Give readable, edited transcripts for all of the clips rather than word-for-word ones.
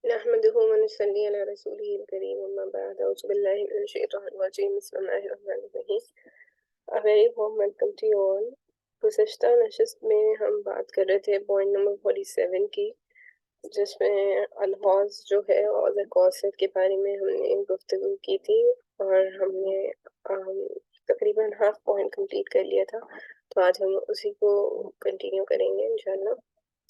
نحمده ونصلي على رسوله الكريم اما بعد اعوذ بالله من الشیطان الرجیم بسم اللہ الرحمن الرحیم. A very warm welcome to you all. گزشتہ نشست میں ہم بات کر رہے تھے پوائنٹ نمبر 47 کی، جس میں الحوض جو ہے حوض کوثر کے بارے میں ہم نے گفتگو کی تھی، اور ہم نے تقریباً ہاف پوائنٹ کمپلیٹ کر لیا تھا. تو آج ہم اسی کو کنٹینیو کریں گے انشاءاللہ.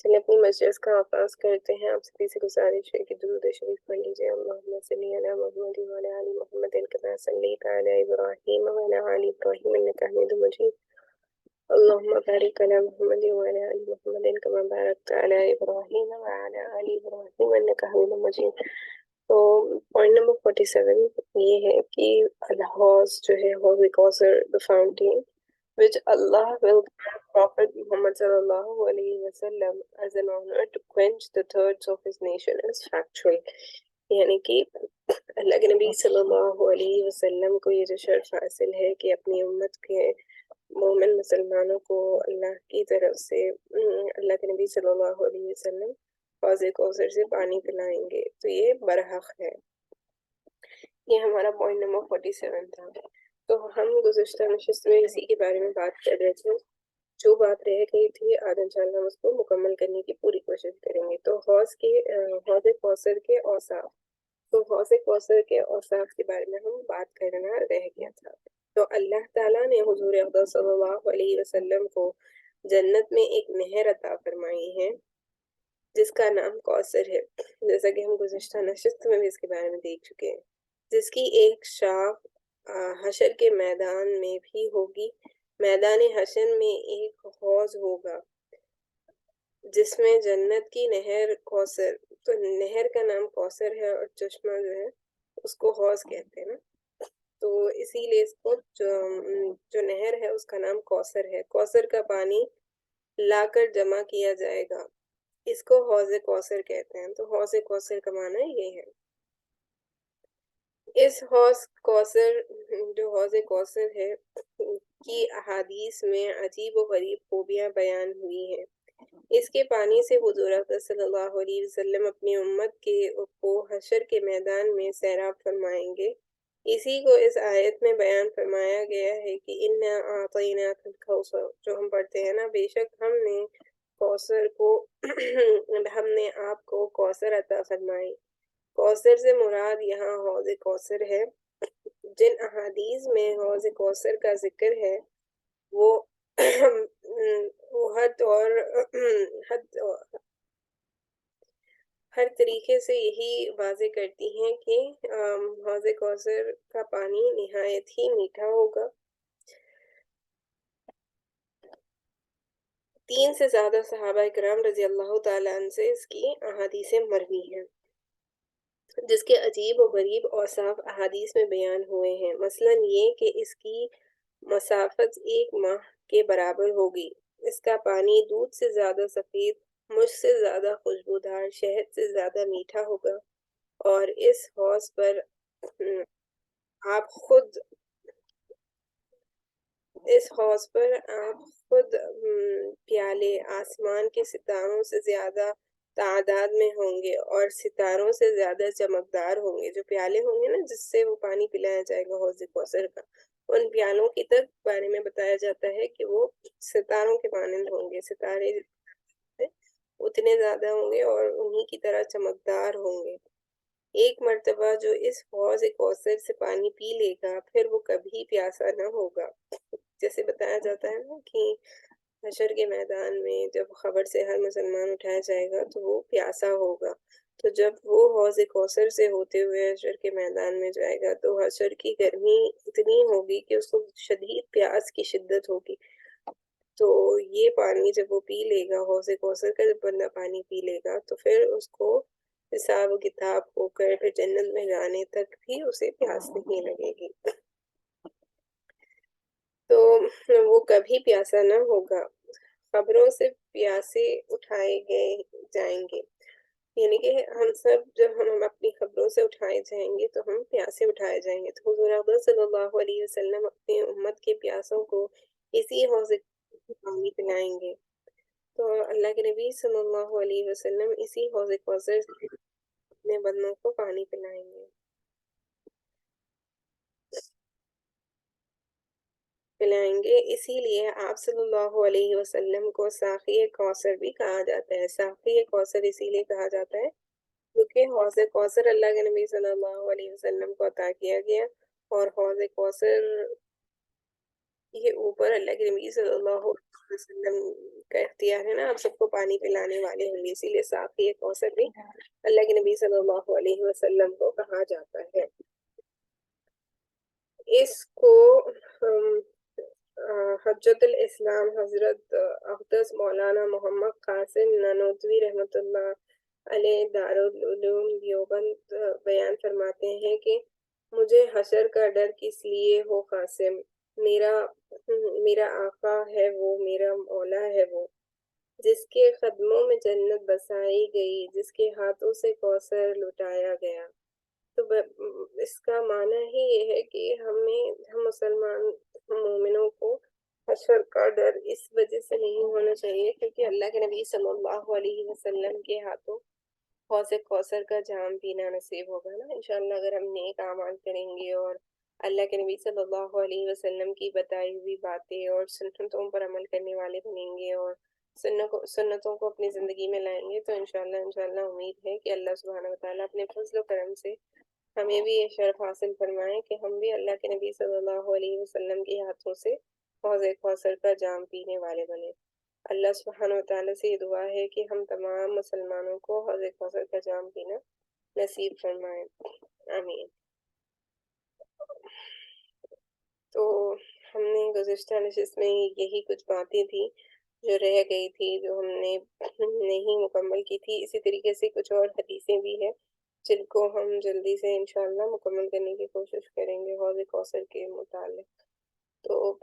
چلیے اپنی مسجد کا آغاز کرتے ہیں. آپ سبھی سے گزارش ہے کہ درود شریف پڑھ لیجیے. اللہم صلی علی محمد وعلی آل محمد کما صلیت علی ابراہیم وعلی آل ابراہیم انک حمید مجید. اللہم بارک علی محمد وعلی آل محمد کما بارکت علی ابراہیم وعلی آل ابراہیم انک حمید مجید. تو پوائنٹ نمبر 47 یہ ہے کہ الحوض جو ہے حوض کوثر the fountain which Allah will grant Prophet Muhammad sallallahu alayhi wasallam as an honor to quench the thirsts of his nation is factual. یعنی کہ اللہ کے نبی صلی اللہ علیہ وسلم کو یہ جو شرف حاصل ہے کہ اپنی امت کے مومن مسلمانوں کو اللہ کی طرف سے اللہ کے نبی صلی اللہ علیہ وسلم حوض کوثر سے پانی پلائیں گے، تو یہ برحق ہے. یہ ہمارا پوائنٹ نمبر 47 تھا. تو ہم گزشتہ نشست میں اسی کے بارے میں بات کر رہے تھے. جو بات رہ گئی تھی آج انشاءاللہ ہم اس کو مکمل کرنے کی پوری کوشش کریں گے. تو حوض کوثر کے اوصاف. تو حوض کوثر کے اوصاف کے بارے میں ہم بات کرنا رہ گیا تھا. تو اللہ تعالیٰ نے حضور اقدس صلی اللہ علیہ وسلم کو جنت میں ایک نہر عطا فرمائی ہے جس کا نام کوثر ہے، جیسا کہ ہم گزشتہ نشست میں بھی اس کے بارے میں دیکھ چکے ہیں، جس کی ایک شاخ حشر کے میدان میں بھی ہوگی. میدان حشر میں ایک حوض ہوگا جس میں جنت کی نہر کوثر، تو نہر کا نام کوثر ہے اور چشمہ جو ہے اس کو حوض کہتے ہیں نا، تو اسی لیے اس کو جو نہر ہے اس کا نام کوثر ہے. کوثر کا پانی لا کر جمع کیا جائے گا، اس کو حوض کوثر کہتے ہیں. تو حوض کوثر کا معنی یہ ہے. اس حوض کوثر ہے کی احادیث میں عجیب و غریب خوبیاں بیان ہوئی ہیں. اس کے پانی سے حضور اقدس صلی اللہ علیہ وسلم اپنی امت کو حشر کے میدان میں سیراب فرمائیں گے. اسی کو اس آیت میں بیان فرمایا گیا ہے کہ اِنَّا أَعْطَيْنَاكَ الْكَوْثَرَ، جو ہم پڑھتے ہیں نا، بے شک ہم نے کوثر کو ہم نے آپ کو کوثر عطا فرمائی. کوثر سے مراد یہاں حوض کوثر ہے. جن احادیث میں حوض کوثر کا ذکر ہے وہ ہر طریقے سے یہی واضح کرتی ہیں کہ حوض کوثر کا پانی نہایت ہی میٹھا ہوگا. 3 سے زیادہ صحابہ کرام رضی اللہ تعالیٰ عنہ سے اس کی احادیث مروی ہیں، جس کے عجیب و غریب اوصاف احادیث میں بیان ہوئے ہیں. مثلاً یہ کہ اس کی مسافت 1 ماہ کے برابر ہوگی. اس کا پانی دودھ سے زیادہ سفید، مشک سے زیادہ خوشبودار، شہد سے زیادہ میٹھا ہوگا. اور اس حوض پر آپ خود پیالے آسمان کے ستاروں سے زیادہ تعداد میں ہوں گے اور ستاروں سے زیادہ چمکدار ہوں گے. جو پیالے ہوں گے نا جس سے وہ پانی پلایا جائے گا حوض کوثر کا، ان پیالوں کی تک بارے میں بتایا جاتا ہے کہ وہ ستاروں کے مانند ہوں گے. ستارے اتنے زیادہ ہوں گے اور انہی کی طرح چمکدار ہوں گے. ایک مرتبہ جو اس حوض کوثر سے پانی پی لے گا پھر وہ کبھی پیاسا نہ ہوگا. جیسے بتایا جاتا ہے نا کہ حشر کے میدان میں جب خبر سے ہر مسلمان اٹھایا جائے گا تو وہ پیاسا ہوگا. تو جب وہ حوض کوثر سے ہوتے ہوئے حشر کے میدان میں جائے گا تو حشر کی گرمی اتنی ہوگی کہ اس کو شدید پیاس کی شدت ہوگی. تو یہ پانی جب وہ پی لے گا، حوض کوثر کا جب بندہ پانی پی لے گا تو پھر اس کو حساب و کتاب ہو کر پھر جنت میں جانے تک بھی اسے پیاس نہیں لگے گی. تو وہ کبھی پیاسا نہ ہوگا. خبروں سے پیاسے اٹھائے جائیں گے، یعنی کہ ہم سب جب ہم اپنی خبروں سے اٹھائے جائیں گے تو ہم پیاسے اٹھائے جائیں گے. تو حضور اقدس صلی اللہ علیہ وسلم اپنی امت کے پیاسوں کو اسی حوض پانی پلائیں گے. تو اللہ کے نبی صلی اللہ علیہ وسلم اسی حوض کوثر سے اپنے بدنوں کو پانی پلائیں گے. اسی لیے آپ صلی اللہ علیہ وسلم کو ساقی کوثر بھی کہا جاتا ہے. ساقی کوثر اسی لیے کہا جاتا ہے کیونکہ حوض کوثر اللہ کے نبی صلی اللہ علیہ وسلم کو عطا کیا گیا، اور حوض کوثر یہ اوپر اللہ کے نبی صلی اللہ علیہ وسلم کا اختیار ہے نا، آپ سب کو پانی پلانے والے ہوں گے، اسی لیے ساقی کوثر بھی اللہ کے نبی صلی اللہ علیہ وسلم کو کہا جاتا ہے. اس کو حجت الاسلام حضرت اقدس مولانا محمد قاسم نانوتوی رحمۃ اللہ علیہ دارالعلوم دیوبند بیان فرماتے ہیں کہ مجھے حشر کا ڈر کس لیے ہو قاسم، میرا آقا ہے وہ، میرا مولا ہے وہ، جس کے قدموں میں جنت بسائی گئی، جس کے ہاتھوں سے کوثر لٹایا گیا. تو اس کا معنی ہی یہ ہے کہ ہم مسلمان مومنوں کو حشر کا ڈر اس وجہ سے نہیں ہونا چاہیے کیونکہ اللہ کے نبی صلی اللہ علیہ وسلم کے ہاتھوں حوض کوثر کا جام پینا نصیب ہوگا نا انشاءاللہ. اگر ہم نیک اعمال کریں گے اور اللہ کے نبی صلی اللہ علیہ وسلم کی بتائی ہوئی باتیں اور سنتوں پر عمل کرنے والے بنیں گے اور سنتوں کو اپنی زندگی میں لائیں گے تو انشاءاللہ امید ہے کہ اللہ سبحانہ وتعالیٰ اپنے فضل و کرم سے ہمیں بھی یہ شرف حاصل فرمائیں کہ ہم بھی اللہ کے نبی صلی اللہ علیہ وسلم کے ہاتھوں سے حوض کوثر کا جام پینے والے بنے. اللہ سبحانہ وتعالیٰ سے یہ دعا ہے کہ ہم تمام مسلمانوں کو حوض کوثر کا جام پینا نصیب فرمائیں. آمین. تو ہم نے گزشتہ نشست میں یہی کچھ باتیں تھیں جو رہ گئی تھی، جو ہم نے نہیں مکمل کی تھی. اسی طریقے سے کچھ اور حدیثیں بھی ہیں جن کو ہم جلدی سے انشاءاللہ مکمل کرنے کی کوشش کریں گے حوض کوثر کے متعلق. تو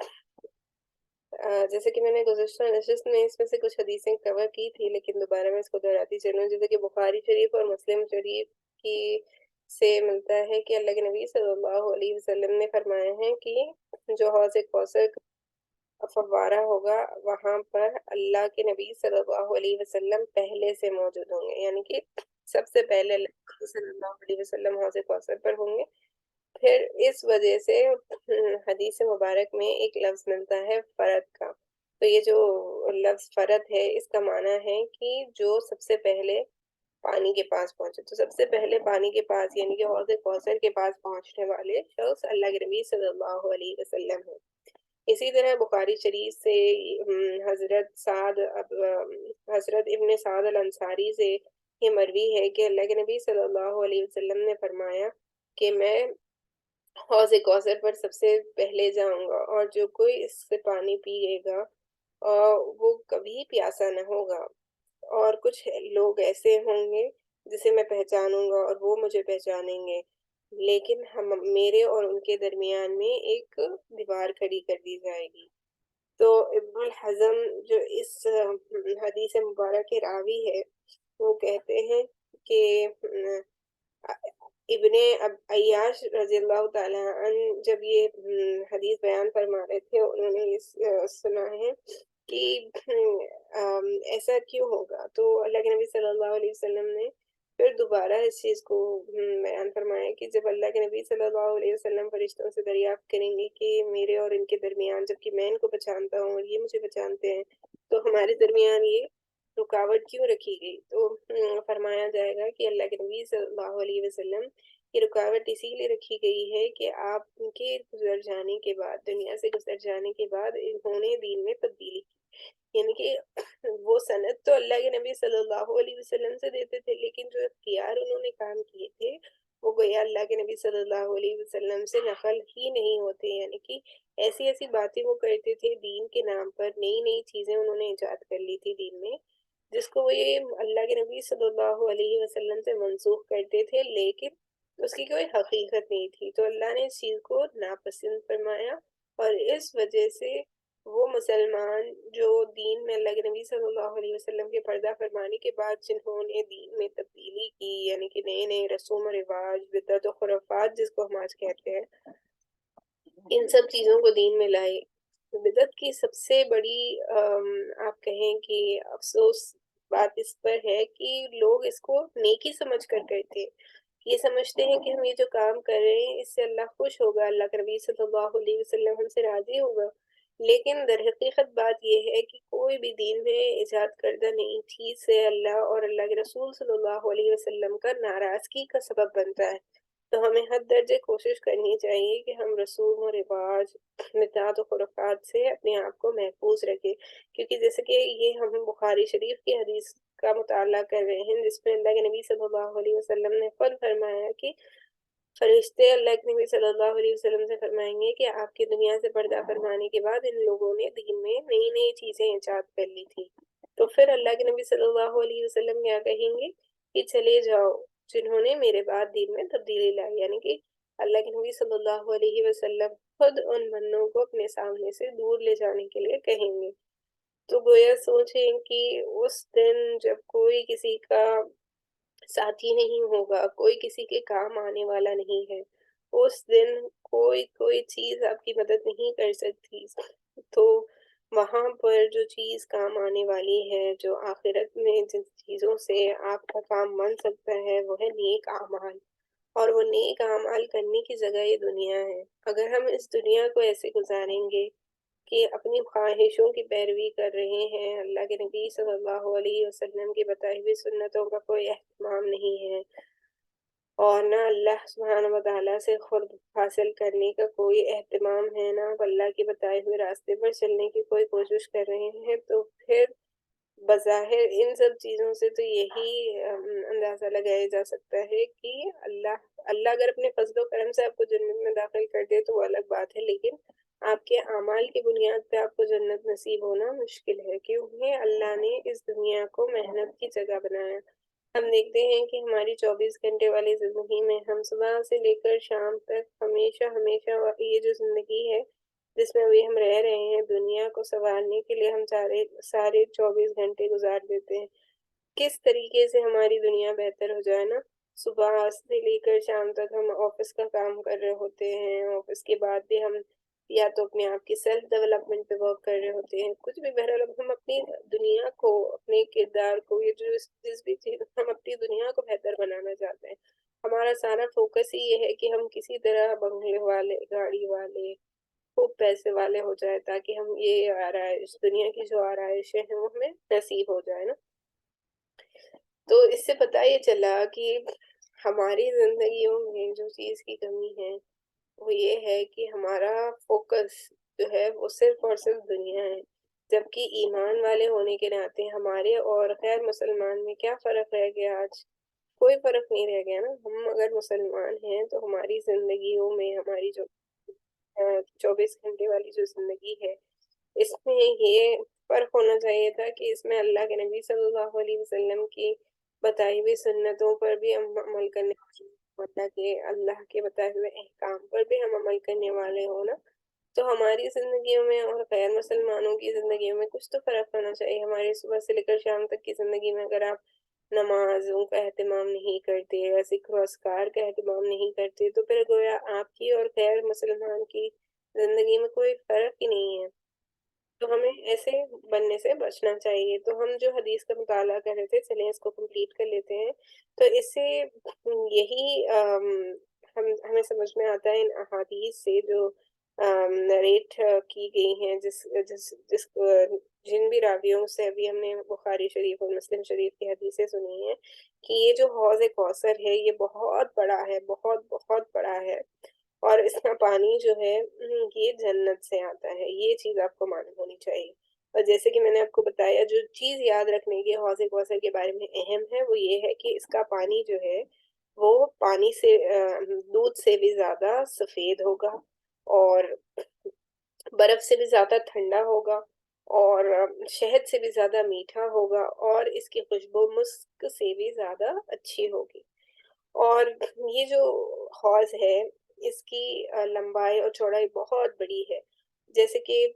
جیسے کہ میں نے گزشتہ نشست میں اس میں سے کچھ حدیثیں کور کی تھی لیکن دوبارہ میں اس کو دہراتی چلوں. جیسے کہ بخاری شریف اور مسلم شریف کی سے ملتا ہے کہ اللہ کے نبی صلی اللہ علیہ وسلم نے فرمایا ہے کہ جو حوض کوثر فوارہ ہوگا وہاں پر اللہ کے نبی صلی اللہ علیہ وسلم پہلے سے موجود ہوں گے، یعنی کہ سب سے پہلے اللہ صلی اللہ علیہ وسلم حوض کوثر پر ہوں گے. پھر اس وجہ سے حدیث مبارک میں ایک لفظ ملتا ہے فرد کا. تو یہ جو لفظ فرد ہے اس کا معنی ہے کہ جو سب سے پہلے پانی کے پاس پہنچے. تو سب سے پہلے پانی کے پاس یعنی کہ حوض کوثر کے پاس پہنچنے والے شخص اللہ کے نبی صلی اللہ علیہ وسلم ہیں. اسی طرح بخاری شریف سے حضرت ابن سعد الانصاری سے یہ مروی ہے کہ اللہ کے نبی صلی اللہ علیہ وسلم نے فرمایا کہ میں حوض کوثر پر سب سے پہلے جاؤں گا اور جو کوئی اس سے پانی پیے گا وہ کبھی پیاسا نہ ہوگا. اور کچھ لوگ ایسے ہوں گے جسے میں پہچانوں گا اور وہ مجھے پہچانیں گے، لیکن میرے اور ان کے درمیان میں ایک دیوار کھڑی کر دی جائے گی. تو ابن الحزم جو اس حدیث مبارک کے راوی ہے وہ کہتے ہیں کہ ابن عیاش رضی اللہ تعالیٰ عنہ جب یہ حدیث بیان فرما رہے تھے انہوں نے سنا ہے کہ ایسا کیوں ہوگا. تو اللہ کے نبی صلی اللہ علیہ وسلم نے پھر دوبارہ اس چیز کو بیان فرمایا کہ جب اللہ کے نبی صلی اللہ علیہ وسلم فرشتوں سے دریافت کریں گے کہ میرے اور ان کے درمیان جبکہ میں ان کو پہچانتا ہوں اور یہ مجھے پہچانتے ہیں تو ہمارے درمیان یہ رکاوٹ کیوں رکھی گئی. تو فرمایا جائے گا کہ اللہ کے نبی صلی اللہ علیہ وسلم یہ رکاوٹ اسی لیے رکھی گئی ہے کہ آپ کے گزر جانے کے بعد دنیا سے گزر جانے کے بعد انہوں نے دین میں تبدیلی کی. یعنی کہ وہ سند تو اللہ کے نبی صلی اللہ علیہ وسلم سے دیتے تھے لیکن جو اختیار انہوں نے کام کیے تھے وہ گویا اللہ کے نبی صلی اللہ علیہ وسلم سے نقل ہی نہیں ہوتے. یعنی کہ ایسی باتیں وہ کرتے تھے دین کے نام پر، نئی چیزیں انہوں نے ایجاد کر لی تھی دین میں جس کو وہ یہ اللہ کے نبی صلی اللہ علیہ وسلم سے منسوخ کرتے تھے لیکن اس کی کوئی حقیقت نہیں تھی. تو اللہ نے اس چیز کو ناپسند فرمایا اور اس وجہ سے وہ مسلمان جو دین میں اللہ کے نبی صلی اللہ علیہ وسلم کے پردہ فرمانے کے بعد جنہوں نے دین میں تبدیلی کی یعنی کہ نئے رسوم و رواج بدعت و خرافات جس کو ہم آج کہتے ہیں ان سب چیزوں کو دین میں لائے. بدعت کی سب سے بڑی آپ کہیں کہ افسوس بات اس پر ہے کہ لوگ اس کو نیکی سمجھ کر کرتے ہیں، یہ سمجھتے ہیں کہ ہم یہ جو کام کر رہے ہیں اس سے اللہ خوش ہوگا، اللہ کے نبی صلی اللہ علیہ وسلم ہم سے راضی ہوگا، لیکن در حقیقت بات یہ ہے کہ کوئی بھی دین میں ایجاد کردہ نئی چیز سے اللہ اور اللہ کے رسول صلی اللہ علیہ وسلم کا ناراضگی کا سبب بنتا ہے۔ تو ہمیں حد درجے کوشش کرنی چاہیے کہ ہم رسوم و رواج، بدعات و خرافات سے اپنے آپ کو محفوظ رکھیں، کیونکہ جیسے کہ یہ ہم بخاری شریف کی حدیث کا مطالعہ کر رہے ہیں جس میں اللہ کے نبی صلی اللہ علیہ وسلم نے خود فرمایا کہ فرشتے اللہ کے نبی صلی اللہ علیہ وسلم سے فرمائیں گے کہ آپ کی دنیا سے پردہ فرمانے کے بعد ان لوگوں نے دین میں نئی نئی چیزیں ایجاد کر لی تھی، تو پھر اللہ کے نبی صلی اللہ علیہ وسلم کیا کہیں گے کہ چلے جاؤ جنہوں نے میرے بعد دین میں تبدیلی لائی، یعنی کہ اللہ کے نبی صلی اللہ علیہ وسلم خود ان بندوں کو اپنے سامنے سے دور لے جانے کے لیے کہیں گے۔ تو گویا سوچیں کہ اس دن جب کوئی کسی کا ساتھی نہیں ہوگا، کوئی کسی کے کام آنے والا نہیں ہے، اس دن کوئی چیز آپ کی مدد نہیں کر سکتی، تو وہاں پر جو چیز کام آنے والی ہے، جو آخرت میں جن چیزوں سے آپ کا کام بن سکتا ہے وہ ہے نیک اعمال، اور وہ نیک اعمال کرنے کی جگہ یہ دنیا ہے۔ اگر ہم اس دنیا کو ایسے گزاریں گے کہ اپنی خواہشوں کی پیروی کر رہے ہیں، اللہ کے نبی صلی اللہ علیہ وسلم کی بتائی ہوئی سنتوں کا کوئی اہتمام نہیں ہے، اور نہ اللہ سبحانہ وتعالیٰ سے خود حاصل کرنے کا کوئی اہتمام ہے، نہ اللہ کے بتائے ہوئے راستے پر چلنے کی کوئی کوشش کر رہے ہیں، تو پھر بظاہر ان سب چیزوں سے تو یہی اندازہ لگایا جا سکتا ہے کہ اللہ اگر اپنے فضل و کرم سے آپ کو جنت میں داخل کر دے تو وہ الگ بات ہے، لیکن آپ کے اعمال کی بنیاد پہ آپ کو جنت نصیب ہونا مشکل ہے، کیونکہ اللہ نے اس دنیا کو محنت کی جگہ بنایا۔ ہم دیکھتے ہیں کہ ہماری 24 گھنٹے والی زندگی میں ہم صبح سے لے کر شام تک ہمیشہ یہ جو زندگی ہے جس میں ابھی ہم رہ رہے ہیں، دنیا کو سنوارنے کے لیے ہم سارے 24 گھنٹے گزار دیتے ہیں۔ کس طریقے سے ہماری دنیا بہتر ہو جائے نا، صبح سے لے کر شام تک ہم آفس کا کام کر رہے ہوتے ہیں، آفس کے بعد بھی ہم یا تو اپنے آپ کی سیلف ڈیولپمنٹ پہ ورک کر رہے ہوتے ہیں، کچھ بھی بہرحال ہم اپنی دنیا کو، اپنے کردار کو، یہ جو جس بھی چیز ہم اپنی دنیا کو بہتر بنانا چاہتے ہیں، ہمارا سارا فوکس ہی یہ ہے کہ ہم کسی طرح بنگلے والے، گاڑی والے، خوب پیسے والے ہو جائے تاکہ ہم یہ آرائش، دنیا کی جو آرائشیں ہیں وہ ہمیں نصیب ہو جائے نا۔ تو اس سے پتہ یہ چلا کہ ہماری زندگیوں میں جو چیز کی کمی ہے وہ یہ ہے کہ ہمارا فوکس جو ہے وہ صرف اور صرف دنیا ہے، جبکہ ایمان والے ہونے کے ناطے ہمارے اور غیر مسلمان میں کیا فرق رہ گیا آج؟ کوئی فرق نہیں رہ گیا نا۔ ہم اگر مسلمان ہیں تو ہماری زندگیوں میں ہماری جو 24 گھنٹے والی جو زندگی ہے اس میں یہ فرق ہونا چاہیے تھا کہ اس میں اللہ کے نبی صلی اللہ علیہ وسلم کی بتائی ہوئی سنتوں پر بھی ہم عمل کرنے والے، مطلب کہ اللہ کے بتائے ہوئے احکام پر بھی ہم عمل کرنے والے ہوں نا، تو ہماری زندگیوں میں اور غیر مسلمانوں کی زندگیوں میں کچھ تو فرق ہونا چاہیے۔ ہماری صبح سے لے کر شام تک کی زندگی میں اگر آپ نمازوں کا اہتمام نہیں کرتے، ذکر و اذکار کا اہتمام نہیں کرتے، تو پھر گویا آپ کی اور غیر مسلمان کی زندگی میں کوئی فرق ہی نہیں ہے۔ تو ہمیں ایسے بننے سے بچنا چاہیے۔ تو ہم جو حدیث کا مطالعہ کر رہے تھے، چلیں اس کو کمپلیٹ کر لیتے ہیں۔ تو اس سے یہی ہمیں سمجھ میں آتا ہے ان احادیث سے جو نریٹ کی گئی ہیں، جن بھی راویوں سے ابھی ہم نے بخاری شریف اور مسلم شریف کی حدیثیں سنی ہیں، کہ یہ جو حوض کوثر ہے یہ بہت بڑا ہے، بہت بہت بڑا ہے، اور اس کا پانی جو ہے یہ جنت سے آتا ہے، یہ چیز آپ کو معلوم ہونی چاہیے۔ اور جیسے کہ میں نے آپ کو بتایا، جو چیز یاد رکھنے کی حوض کوثر کے بارے میں اہم ہے وہ یہ ہے کہ اس کا پانی جو ہے وہ پانی سے دودھ سے بھی زیادہ سفید ہوگا، اور برف سے بھی زیادہ ٹھنڈا ہوگا، اور شہد سے بھی زیادہ میٹھا ہوگا، اور اس کی خوشبو مسک سے بھی زیادہ اچھی ہوگی۔ اور یہ جو حوض ہے اس کی لمبائی اور چوڑائی بہت بڑی ہے، جیسے کہ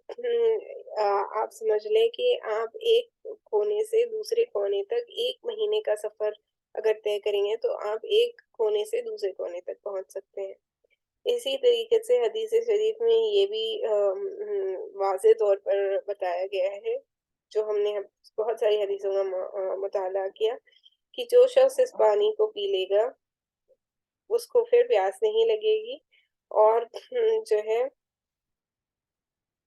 آپ سمجھ لیں کہ آپ ایک کونے سے دوسرے کونے تک 1 مہینے کا سفر اگر طے کریں گے تو آپ ایک کونے سے دوسرے کونے تک پہنچ سکتے ہیں۔ اسی طریقے سے حدیث شریف میں یہ بھی واضح طور پر بتایا گیا ہے جو ہم نے بہت ساری حدیثوں کا مطالعہ کیا کہ جو شخص اس پانی کو پی لے گا اس کو پھر پیاس نہیں لگے گی، اور جو ہے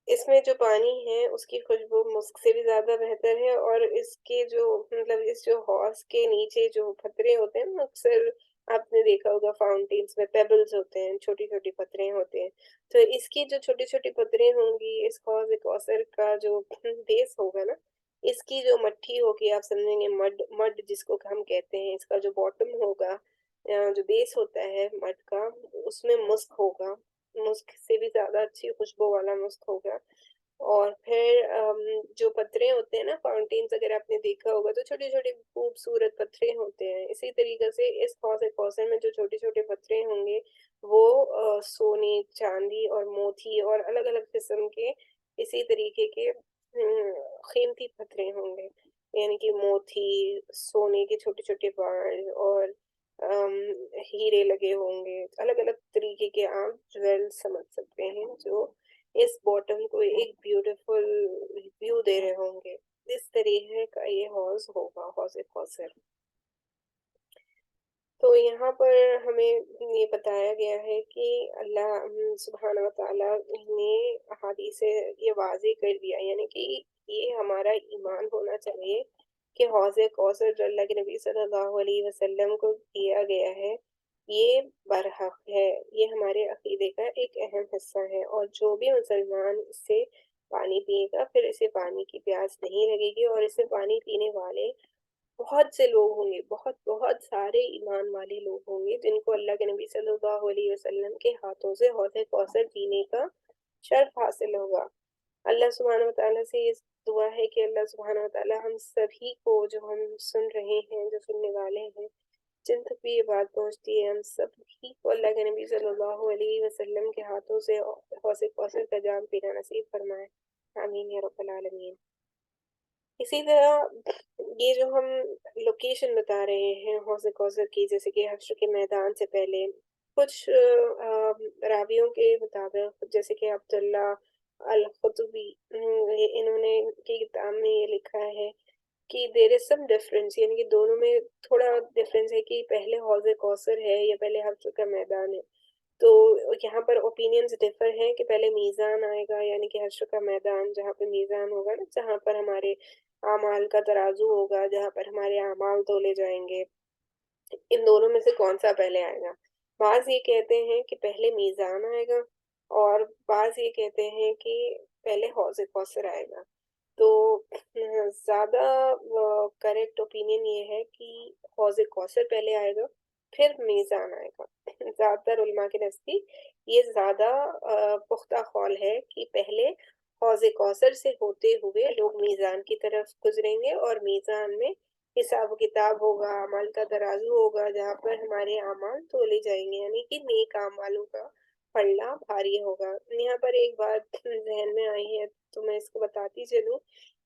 اس میں جو پانی ہے اس کی خوشبو مسک سے بھی زیادہ بہتر ہے، اور اس کے جو مطلب اس جو حوض کے نیچے جو پتھرے ہوتے ہیں نا، اکثر آپ نے دیکھا ہوگا فاؤنٹینس میں پیبلز ہوتے ہیں، چھوٹی چھوٹی پتھرے ہوتے ہیں، تو اس کی جو چھوٹی چھوٹی پتھرے ہوں گی، اس حوض کوثر کا جو بیس ہوگا نا، اس کی جو مٹھی ہوگی، آپ سمجھیں گے مڈ مڈ جس کو ہم کہتے ہیں، اس کا جو باٹم ہوگا، جو بیس ہوتا ہے مڈ کا، اس میں مسک ہوگا، مسک سے بھی زیادہ اچھی خوشبو والا مسک ہوگا۔ اور پھر جو پتھرے ہوتے ہیں نا فاؤنٹینس، اگر آپ نے دیکھا ہوگا تو چھوٹے چھوٹے خوبصورت پتھرے ہوتے ہیں، اسی طریقے سے اس حوض کوثر میں جو چھوٹے چھوٹے پتھرے ہوں گے وہ سونے، چاندی اور موتی اور الگ الگ قسم کے اسی طریقے کے قیمتی پتھرے ہوں گے، یعنی کہ موتی، سونے کے چھوٹے چھوٹے بال اور ہیرے لگے ہوں گے، الگ الگ طریقے کے آپ جویل سمجھ سکتے ہیں جو اس باٹم کو ایک بیوٹیفل ویو دے رہے ہوں گے۔ اس طریقے کا یہ حوض ہوگا، حوض کوثر۔ تو یہاں پر ہمیں یہ بتایا گیا ہے کہ اللہ سبحانہ وتعالیٰ نے احادیث یہ واضح کر دیا، یعنی کہ یہ ہمارا ایمان ہونا چاہیے کہ حوض کوثر جو اللہ کے نبی صلی اللہ علیہ وسلم کو دیا گیا ہے یہ برحق ہے، یہ ہمارے عقیدے کا ایک اہم حصہ ہے، اور جو بھی مسلمان اس سے پانی پیے گا پھر اسے پانی کی پیاس نہیں لگے گی، اور اسے پانی پینے والے بہت سے لوگ ہوں گے، بہت بہت سارے ایمان والے لوگ ہوں گے جن کو اللہ کے نبی صلی اللہ علیہ وسلم کے ہاتھوں سے حوض کوثر پینے کا شرف حاصل ہوگا۔ اللہ سبحانہ وتعالیٰ سے یہ دعا ہے کہ اللہ سبحانہ وتعالیٰ ہم سبھی کو، جو ہم سن رہے ہیں، جو سننے والے ہیں، جن تک بھی یہ بات پہنچتی ہے، ہم سبھی کو اللہ کے نبی صلی اللہ علیہ وسلم کے ہاتھوں سے حوض کوثر کا جام پینا نصیب فرمائے، آمین یا رب العالمین۔ اسی طرح یہ جو ہم لوکیشن بتا رہے ہیں حوض کوثر کی، جیسے کہ حشر کے میدان سے پہلے کچھ راویوں کے مطابق، جیسے کہ عبداللہ القطبی، انہوں نے کی کتاب میں یہ لکھا ہے کہ دیر از سم ڈفرینس، یعنی کہ دونوں میں تھوڑا ڈفرینس ہے کہ پہلے حوض کوثر ہے یا پہلے حشر کا میدان ہے۔ تو یہاں پر اوپینینز ڈفر ہیں کہ پہلے میزان آئے گا، یعنی کہ حشر کا میدان جہاں پہ میزان ہوگا نا، جہاں پر ہمارے اعمال کا ترازو ہوگا، جہاں پر ہمارے اعمال تولے جائیں گے، ان دونوں میں سے کون سا پہلے آئے گا؟ بعض یہ کہتے ہیں کہ پہلے میزان آئے گا، اور بعض یہ کہتے ہیں کہ پہلے حوض کوثر آئے گا۔ تو زیادہ کریکٹ اوپینین یہ ہے کہ حوض کوثر پہلے آئے گا پھر میزان آئے گا۔ زیادہ تر علماء کے نزدیک یہ زیادہ پختہ قول ہے کہ پہلے حوض کوثر سے ہوتے ہوئے لوگ میزان کی طرف گزریں گے، اور میزان میں حساب و کتاب ہوگا، اعمال کا ترازو ہوگا، جہاں پر ہمارے اعمال تولے جائیں گے، یعنی کہ نیک اعمالوں کا پلڑا بھاری ہوگا۔ یہاں پر ایک بات ذہن میں آئی ہے تو میں اس کو بتاتی چلوں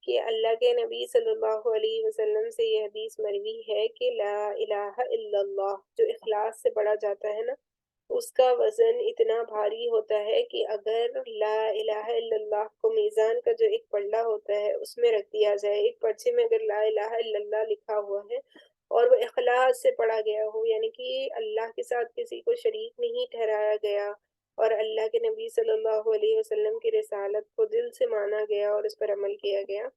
کہ اللہ کے نبی صلی اللہ علیہ وسلم سے یہ حدیث مروی ہے کہ لا الہ الا اللہ جو اخلاص سے پڑھا جاتا ہے نا، اس کا وزن اتنا بھاری ہوتا ہے کہ اگر لا الہ الا اللہ کو میزان کا جو ایک پلڑا ہوتا ہے اس میں رکھ دیا جائے، ایک پرچے میں اگر لا الہ الا اللہ لکھا ہوا ہے اور وہ اخلاص سے پڑھا گیا ہو، یعنی کہ اللہ کے ساتھ کسی کو شریک نہیں ٹھہرایا گیا، اور اللہ کے نبی صلی اللہ علیہ وسلم کی رسالت کو دل سے مانا گیا اور اس پر عمل کیا گیا،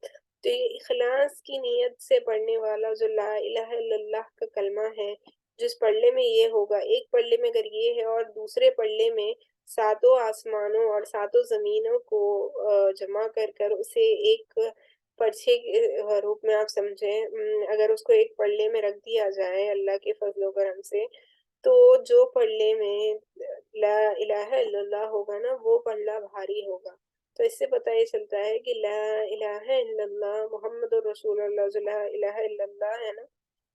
تو یہ اخلاص کی نیت سے پڑھنے والا جو لا الہ الا اللہ کا کلمہ ہے، جس پلڑے میں یہ ہوگا، ایک پلڑے میں اگر یہ ہے اور دوسرے پلڑے میں ساتوں آسمانوں اور ساتوں زمینوں کو جمع کر کر اسے ایک پرچے کے روپ میں آپ سمجھیں، اگر اس کو ایک پلڑے میں رکھ دیا جائے اللہ کے فضل و کرم سے، تو جو پلڑے میں لا الہ الا اللہ ہوگا نا وہ پلڑا بھاری ہوگا۔ تو اس سے پتہ یہ چلتا ہے کہ لا الہ الا اللہ محمد رسول اللہ، جو لا الہ الا اللہ ہے نا،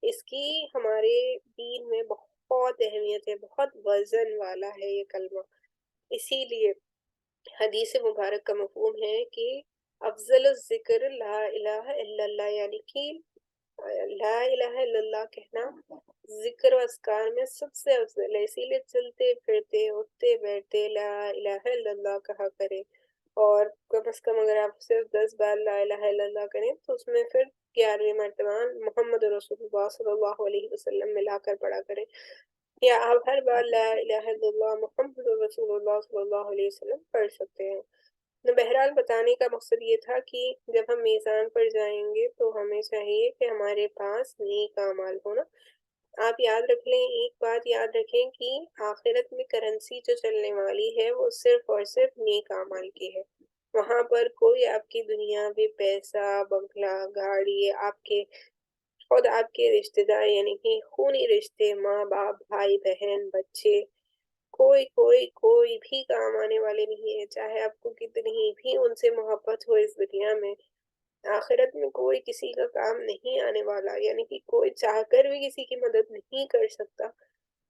اس کی ہمارے دین میں بہت اہمیت ہے، بہت وزن والا ہے یہ کلمہ۔ اسی لیے حدیث مبارک کا مفہوم ہے کہ افضل الذکر لا الہ الا اللہ، یعنی کہ لا الہ الا اللہ کہنا ذکر و اذکار میں سب سے افضل ہے، اسی لیے چلتے پھرتے اٹھتے بیٹھتے لا الہ الا اللہ کہا کرے، اور کم از کم اگر آپ صرف 10 بار لا الہ الا اللہ کریں تو اس میں پھر 11ویں مرتبہ محمد رسول اللہ صلی اللہ علیہ وسلم ملا کر پڑھا کریں، یا آپ ہر بار لا الہ الا اللہ محمد رسول اللہ صلی اللہ علیہ وسلم پڑھ سکتے ہیں۔ بہرحال بتانے کا مقصد یہ تھا کہ جب ہم میزان پر جائیں گے تو ہمیں چاہیے کہ ہمارے پاس نیک اعمال ہونا۔ آپ یاد رکھ لیں، ایک بات یاد رکھیں کہ آخرت میں کرنسی جو چلنے والی ہے وہ صرف اور صرف نیک اعمال کی ہے۔ وہاں پر کوئی آپ کی دنیا میں پیسہ، بنگلہ، گاڑی، خود آپ کے رشتے دار یعنی کہ خونی رشتے، ماں باپ، بھائی بہن، بچے، کوئی بھی کام آنے والے نہیں ہے، چاہے آپ کو کتنی بھی ان سے محبت ہو اس دنیا میں، آخرت میں کوئی کسی کا کام نہیں آنے والا، یعنی کہ کوئی چاہ کر بھی کسی کی مدد نہیں کر سکتا۔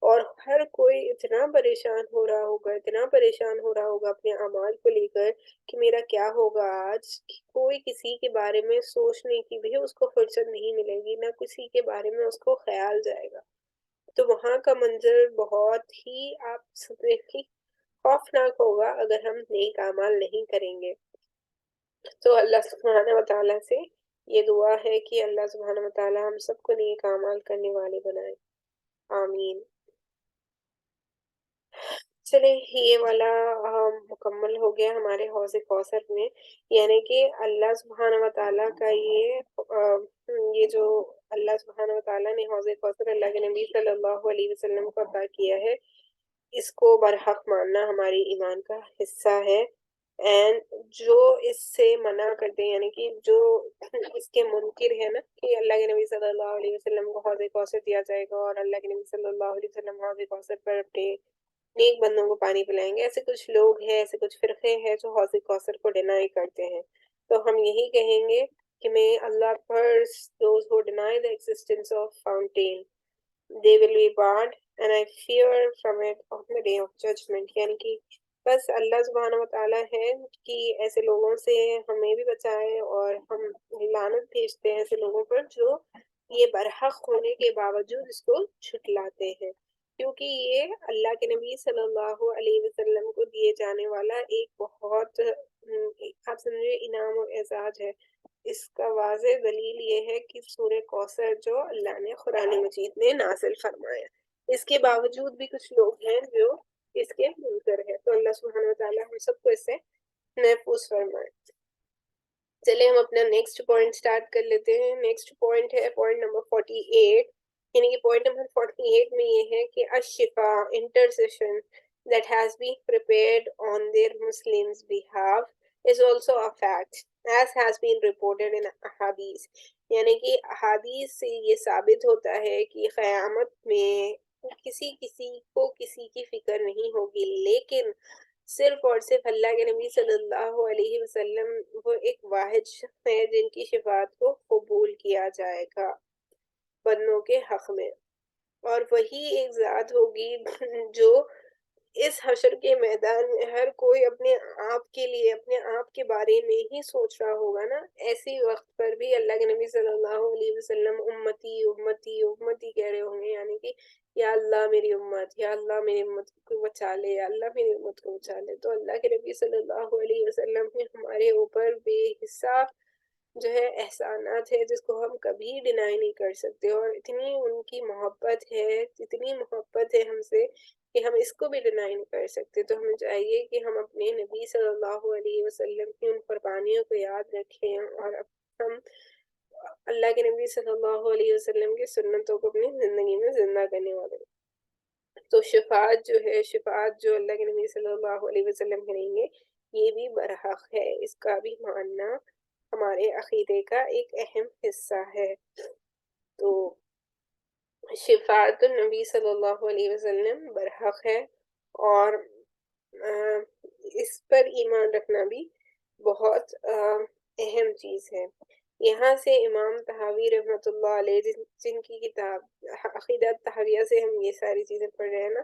اور ہر کوئی اتنا پریشان ہو رہا ہوگا اپنے اعمال کو لے کر کہ میرا کیا ہوگا آج، کہ کوئی کسی کے بارے میں سوچنے کی بھی اس کو فرصت نہیں ملے گی، نہ کسی کے بارے میں اس کو خیال جائے گا۔ تو وہاں کا منظر بہت ہی آپ دیکھیں خوفناک ہوگا اگر ہم نیک اعمال نہیں کریں گے۔ تو اللہ سبحانہ وتعالیٰ سے یہ دعا ہے کہ اللہ سبحانہ وتعالیٰ ہم سب کو نیک اعمال کرنے والے بنائے، آمین۔ چلے یہ والا مکمل ہو گیا ہمارے حوض کوثر میں، یعنی کہ اللہ سبحانہ وتعالیٰ کا یہ جو اللہ سبحانہ وتعالیٰ نے حوض کوثر اللہ کے نبی صلی اللہ علیہ وسلم کو عطا کیا ہے، اس کو برحق ماننا ہماری ایمان کا حصہ ہے۔ اینڈ جو اس سے منع کرتے ہیں، یعنی کہ جو اس کے منکر ہے نا کہ اللہ کے نبی صلی اللہ علیہ وسلم کو حوض کوثر دیا جائے گا اور اللہ کے نبی صلی اللہ علیہ وسلم حوض کوثر پر اپنے نیک بندوں کو پانی پلائیں گے، ایسے کچھ لوگ ہیں، ایسے کچھ فرقے ہیں جو حوض کوثر کو ڈینائی کرتے ہیں، تو ہم یہی کہیں گے کہ may Allah curse those who deny the existence of fountain. They will be barred and I fear from it on the day of judgment. یعنی کہ بس اللہ سبحانہ وتعالیٰ ہے کہ ایسے لوگوں سے ہمیں بھی بچائے، اور ہم لعنت بھیجتے ہیں ایسے لوگوں پر جو یہ برحق ہونے کے باوجود اس کو جھٹلاتے ہیں، کیونکہ یہ اللہ کے نبی صلی اللہ علیہ وسلم کو دیے جانے والا ایک بہت آپ سمجھے انعام و اعزاز ہے۔ اس کا واضح دلیل یہ ہے کہ سورہ کوثر جو اللہ نے قرآن مجید میں نازل فرمایا، اس کے باوجود بھی کچھ لوگ ہیں جو اس کے منکر ہیں، تو اللہ سبحانہ وتعالیٰ ہم سب کو اس سے محفوظ فرمائے۔ چلے ہم اپنا نیکسٹ پوائنٹ سٹارٹ کر لیتے ہیں۔ نیکسٹ پوائنٹ ہے پوائنٹ نمبر 48، یعنی کہ پوائنٹ نمبر 48 میں یہ ہے کہ Alshifa intercession that has been prepared on their Muslims behalf is also a fact as has been reported in احادیث، یعنی کہ احادیث سے یہ ثابت ہوتا ہے کہ قیامت میں کسی کو کسی کی فکر نہیں ہوگی، لیکن صرف اور صرف اللہ کے نبی صلی اللہ علیہ وسلم وہ ایک واحد شخص ہے جن کی شفاعت کو قبول کیا جائے گا بندوں کے حق میں، اور وہی ایک ذات ہوگی جو اس حشر کے میدان میں ہر کوئی اپنے آپ کے لیے اپنے آپ کے بارے میں ہی سوچ رہا ہوگا نا، ایسی وقت پر بھی اللہ کے نبی صلی اللہ علیہ وسلم امتی امتی امتی کہہ رہے ہوں گے، یعنی کہ یا اللہ میری امت، یا اللہ میری امت کو بچا لے، یا اللہ میری امت کو بچا لے۔ تو اللہ کے نبی صلی اللہ علیہ وسلم نے ہمارے اوپر بے حساب جو ہے احسانات ہے جس کو ہم کبھی ڈینائی نہیں کر سکتے، اور اتنی ان کی محبت ہے، اتنی محبت ہے ہم سے کہ ہم اس کو بھی ڈینائی نہیں کر سکتے۔ تو ہمیں چاہیے کہ ہم اپنے نبی صلی اللہ علیہ وسلم کی ان قربانیوں کو یاد رکھیں، اور ہم اللہ کے نبی صلی اللہ علیہ وسلم کی سنتوں کو اپنی زندگی میں زندہ کرنے والے۔ تو شفاعت جو اللہ کے نبی صلی اللہ علیہ وسلم کریں گے یہ بھی برحق ہے، اس کا بھی ماننا ہمارے عقیدے کا ایک اہم حصہ ہے۔ تو شفاعت النبی صلی اللہ علیہ وسلم برحق ہے، اور اس پر ایمان رکھنا بھی بہت اہم چیز ہے۔ یہاں سے امام طحاوی رحمۃ اللہ علیہ جن کی کتاب عقیدہ طحاویہ سے ہم یہ ساری چیزیں پڑھ رہے ہیں نا،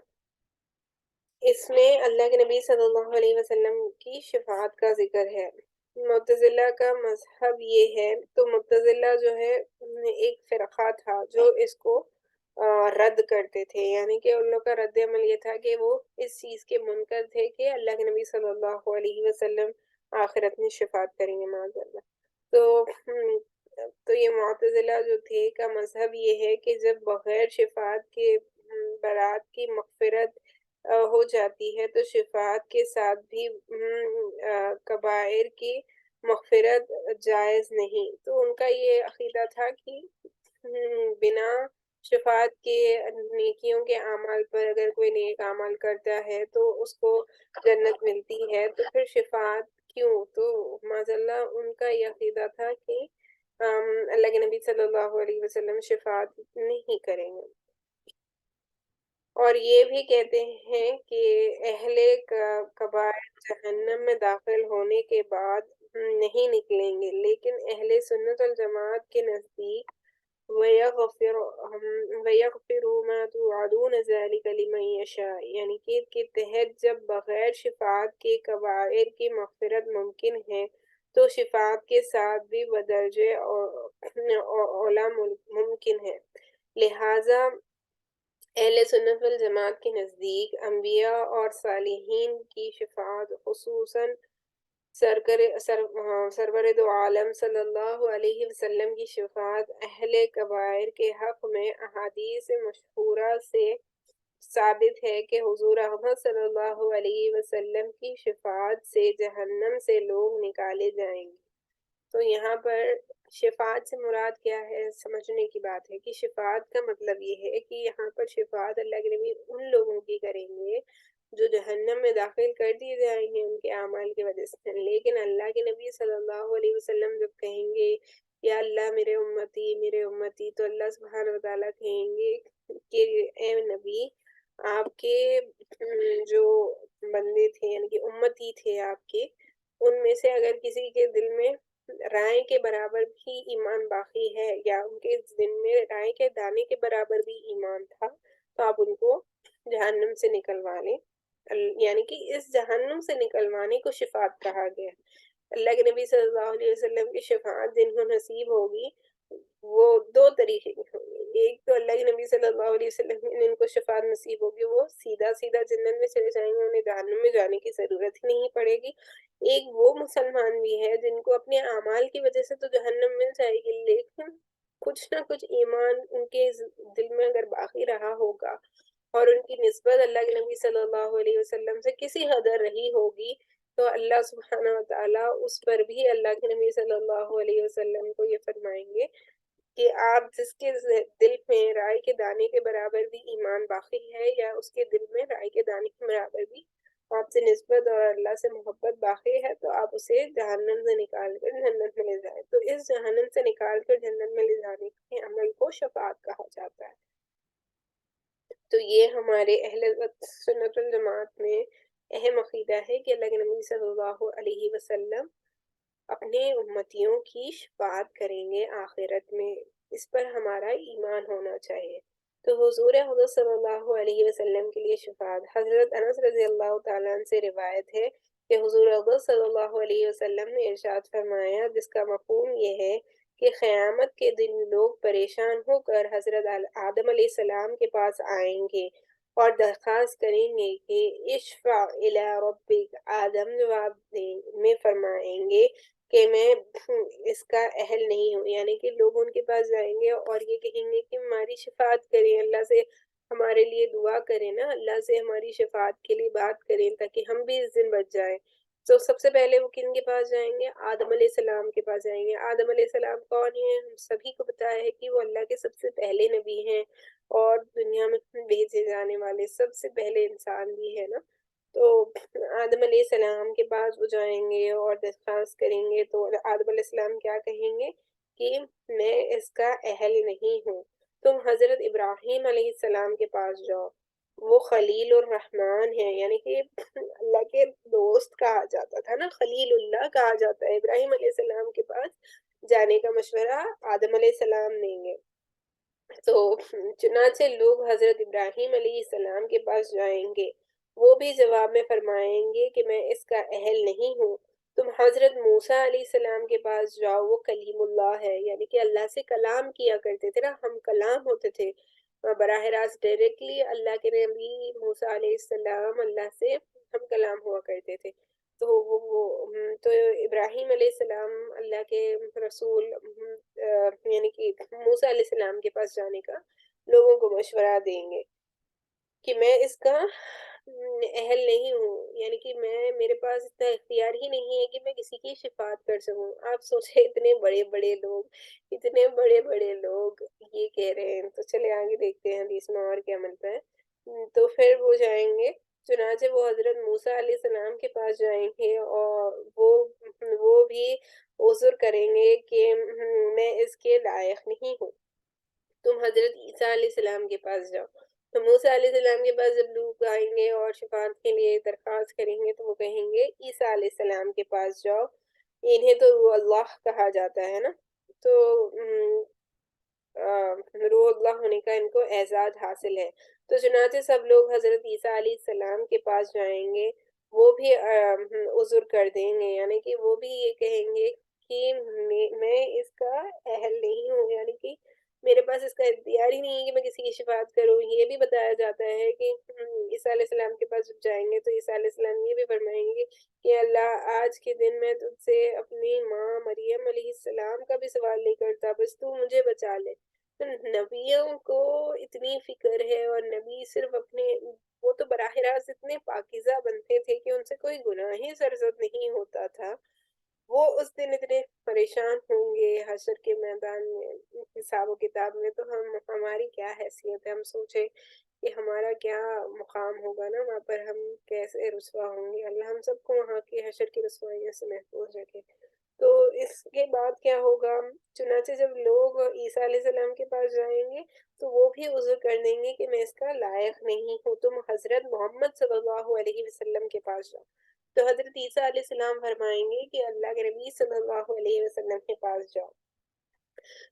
اس میں اللہ کے نبی صلی اللہ علیہ وسلم کی شفاعت کا ذکر ہے۔ معتزلہ کا مذہب یہ ہے، تو معتزلہ جو ہے ایک فرقہ تھا جو اس کو رد کرتے تھے، یعنی کہ ان لوگ کا رد عمل یہ تھا کہ وہ اس چیز کے منکر تھے کہ اللہ کے نبی صلی اللہ علیہ وسلم آخرت میں شفاعت کریں گے معاذ اللہ۔ تو تو یہ معتزلہ جو تھے کا مذہب یہ ہے کہ جب بغیر شفاعت کے برات کی مغفرت ہو جاتی ہے تو شفاعت کے ساتھ بھی کبائر کی مغفرت جائز نہیں۔ تو ان کا یہ عقیدہ تھا کہ بنا شفاعت کے نیکیوں کے اعمال پر اگر کوئی نیک اعمال کرتا ہے تو اس کو جنت ملتی ہے، تو پھر شفاعت کیوں؟ تو معاذ اللہ ان کا یہ عقیدہ تھا کہ اللہ کے نبی صلی اللہ علیہ وسلم شفاعت نہیں کریں گے، اور یہ بھی کہتے ہیں کہ اہل کبائر جہنم میں داخل ہونے کے بعد نہیں نکلیں گے، لیکن اہل سنت والجماعت کے نزدیک وَيَغْفِرُ مَا تُوعَدُونَ ذَلِكَ لِمَن يَشَاءُ، یعنی کہ کے تحت جب بغیر شفاعت کے کبائر کی مغفرت ممکن ہے تو شفاعت کے ساتھ بھی بدرجہ اولا ممکن ہے۔ لہٰذا اہل سنت والجماعت کے نزدیک انبیاء اور صالحین کی شفاعت، خصوصاً سرور دو عالم صلی اللہ علیہ وسلم کی شفاعت اہل کبائر کے حق میں احادیث مشہورہ سے ثابت ہے کہ حضور احمد صلی اللہ علیہ وسلم کی شفاعت سے جہنم سے لوگ نکالے جائیں گے۔ تو یہاں پر شفاعت سے مراد کیا ہے، سمجھنے کی بات ہے کہ شفاعت کا مطلب یہ ہے کہ یہاں پر شفاعت اللہ کے نبی ان لوگوں کی کریں گے جو جہنم میں داخل کر دیے جائیں گے ان کے اعمال کی وجہ سے، لیکن اللہ کے نبی صلی اللہ علیہ وسلم جب کہیں گے یا اللہ میرے امتی میرے امتی، تو اللہ سبحانہ وتعالیٰ کہیں گے کہ اے نبی آپ کے جو بندے تھے یعنی کہ امتی تھے آپ کے، ان میں سے اگر کسی کے دل میں رائے کے برابر بھی ایمان باقی ہے یا ان کے دل میں رائے کے دانے کے برابر بھی ایمان تھا تو آپ ان کو جہنم سے نکلوا لیں، یعنی کہ اس جہنم سے نکلوانے کو شفاعت کہا گیا۔ اللہ کے نبی صلی اللہ علیہ وسلم کی شفاعت جن کو نصیب ہوگی وہ دو طریقے کی ہوگی، ایک تو اللہ کے نبی صلی اللہ علیہ وسلم ان کو شفاعت نصیب ہوگی، وہ سیدھا سیدھا جنت میں چلے جائیں گے، انہیں جہنم میں جانے کی ضرورت ہی نہیں پڑے گی۔ ایک وہ مسلمان بھی ہے جن کو اپنے اعمال کی وجہ سے تو جہنم مل جائے گی، لیکن کچھ نہ کچھ ایمان ان کے دل میں اگر باقی رہا ہوگا اور ان کی نسبت اللہ کے نبی صلی اللہ علیہ وسلم سے کسی حدر رہی ہوگی تو اللہ سبحانہ وتعالیٰ اس پر بھی اللہ کے نبی صلی اللہ علیہ وسلم کو یہ فرمائیں گے کہ آپ جس کے دل میں رائے کے دانے کے برابر بھی ایمان باقی ہے یا اس کے دل میں رائے کے دانے کے برابر بھی آپ سے نسبت اور اللہ سے محبت باقی ہے تو آپ اسے جہنم سے نکال کر جنت میں لے جائیں، تو اس جہنم سے نکال کر جنت میں لے جانے کے عمل کو شفاعت کہا جاتا ہے۔ تو یہ ہمارے اہل سنت والجماعت میں اہم عقیدہ ہے کہ اللہ کے نبی صلی اللہ علیہ وسلم اپنے امتیوں کی شفاعت کریں گے آخرت میں، اس پر ہمارا ایمان ہونا چاہیے۔ تو حضور حضرت صلی اللہ علیہ وسلم کے لیے شفاعت، حضرت انس رضی اللہ تعالیٰ عنہ سے روایت ہے کہ حضور حضرت صلی اللہ علیہ وسلم نے ارشاد فرمایا، جس کا مفہوم یہ ہے کہ قیامت کے دن لوگ پریشان ہو کر حضرت آدم علیہ السلام کے پاس آئیں گے اور درخواست کریں گے کہ اشفع الی ربک، آدم جواب میں فرمائیں گے کہ میں اس کا اہل نہیں ہوں، یعنی کہ لوگ ان کے پاس جائیں گے اور یہ کہیں گے کہ ہماری شفاعت کریں، اللہ سے ہمارے لیے دعا کریں نا، اللہ سے ہماری شفاعت کے لیے بات کریں تاکہ ہم بھی اس دن بچ جائیں۔ تو سب سے پہلے وہ کن کے پاس جائیں گے؟ آدم علیہ السلام کے پاس جائیں گے۔ آدم علیہ السلام کون ہیں؟ ہم سبھی کو پتہ ہے کہ وہ اللہ کے سب سے پہلے نبی ہیں اور دنیا میں بھیجے جانے والے سب سے پہلے انسان بھی ہے نا۔ تو آدم علیہ السلام کے پاس وہ جائیں گے اور درخواست کریں گے، تو آدم علیہ السلام کیا کہیں گے کہ میں اس کا اہل نہیں ہوں، تم حضرت ابراہیم علیہ السلام کے پاس جاؤ، وہ خلیل الرحمن ہیں، یعنی کہ اللہ کے دوست کہا جاتا تھا نا، خلیل اللہ کہا جاتا ہے۔ ابراہیم علیہ السلام کے پاس جانے کا مشورہ آدم علیہ السلام دیں گے، تو چنانچہ لوگ حضرت ابراہیم علیہ السلام کے پاس جائیں گے، وہ بھی جواب میں فرمائیں گے کہ میں اس کا اہل نہیں ہوں۔ تم حضرت موسیٰ علیہ السلام کے پاس جاؤ، وہ کلیم اللہ ہے، یعنی کہ اللہ سے کلام کیا کرتے تھے نا، ہم کلام ہوتے تھے براہ راست ڈائریکٹلی اللہ کے نبی موسیٰ علیہ السلام اللہ سے ہم کلام ہوا کرتے تھے۔ تو ابراہیم علیہ السلام اللہ کے رسول یعنی کہ موسیٰ علیہ السلام کے پاس جانے کا لوگوں کو مشورہ دیں گے کہ میں اس کا اہل نہیں ہوں، یعنی کہ میرے پاس اتنا اختیار ہی نہیں ہے کہ میں کسی کی شفاعت کر سکوں. آپ سوچیں اتنے بڑے بڑے لوگ یہ کہہ رہے ہیں. تو چلے آگے دیکھتے ہیں حدیث میں اور کیا ملتا ہے. تو پھر وہ جائیں گے، چنانچہ وہ حضرت موسیٰ علیہ السلام کے پاس جائیں گے اور وہ بھی عذر کریں گے کہ میں اس کے لائق نہیں ہوں، تم حضرت عیسیٰ علیہ السلام کے پاس جاؤ. تو موسیٰ علیہ السلام کے پاس جب لوگ آئیں گے اور شفاعت کے لیے درخواست کریں گے تو وہ کہیں گے عیسیٰ علیہ السلام کے پاس جاؤ، انہیں تو روح اللہ کہا جاتا ہے نا. تو روح اللہ ہونے کا ان کو اعزاز حاصل ہے. تو چنانچہ سب لوگ حضرت عیسیٰ علیہ السلام کے پاس جائیں گے، وہ بھی عذر کر دیں گے، یعنی کہ وہ بھی یہ کہیں گے کہ میں اس کا اہل نہیں ہوں، یعنی کہ میرے پاس اس کا اختیار ہی نہیں ہے کہ میں کسی کی شفاعت کروں. یہ بھی بتایا جاتا ہے کہ عیسیٰ علیہ السلام کے پاس جب جائیں گے تو عیسیٰ علیہ السلام یہ بھی فرمائیں گے کہ اللہ، آج کے دن میں تجھ سے اپنی ماں مریم علیہ السلام کا بھی سوال نہیں کرتا، بس تو مجھے بچا لے. تو نبیوں کو اتنی فکر ہے، اور نبی صرف وہ تو براہ راست اتنے پاکیزہ بنتے تھے کہ ان سے کوئی گناہ ہی سرزد نہیں ہوتا تھا. وہ اس دن اتنے پریشان ہوں گے حشر کے میدان میں، حساب و کتاب میں. تو ہماری کیا حیثیت ہے، ہم سوچے کہ ہمارا کیا مقام ہوگا نا وہاں پر، ہم کیسے رسوا ہوں گے. اللہ ہم سب کو وہاں کی حشر کی رسوائیوں سے محفوظ رکھے. تو اس کے بعد کیا ہوگا، چنانچہ جب لوگ عیسیٰ علیہ السلام کے پاس جائیں گے تو وہ بھی عذر کر دیں گے کہ میں اس کا لائق نہیں ہوں، تم حضرت محمد صلی اللہ علیہ وسلم کے پاس جاؤ. تو حضرت عیسیٰ علیہ السلام فرمائیں گے کہ اللہ کے نبی صلی اللہ علیہ وسلم کے پاس جاؤ.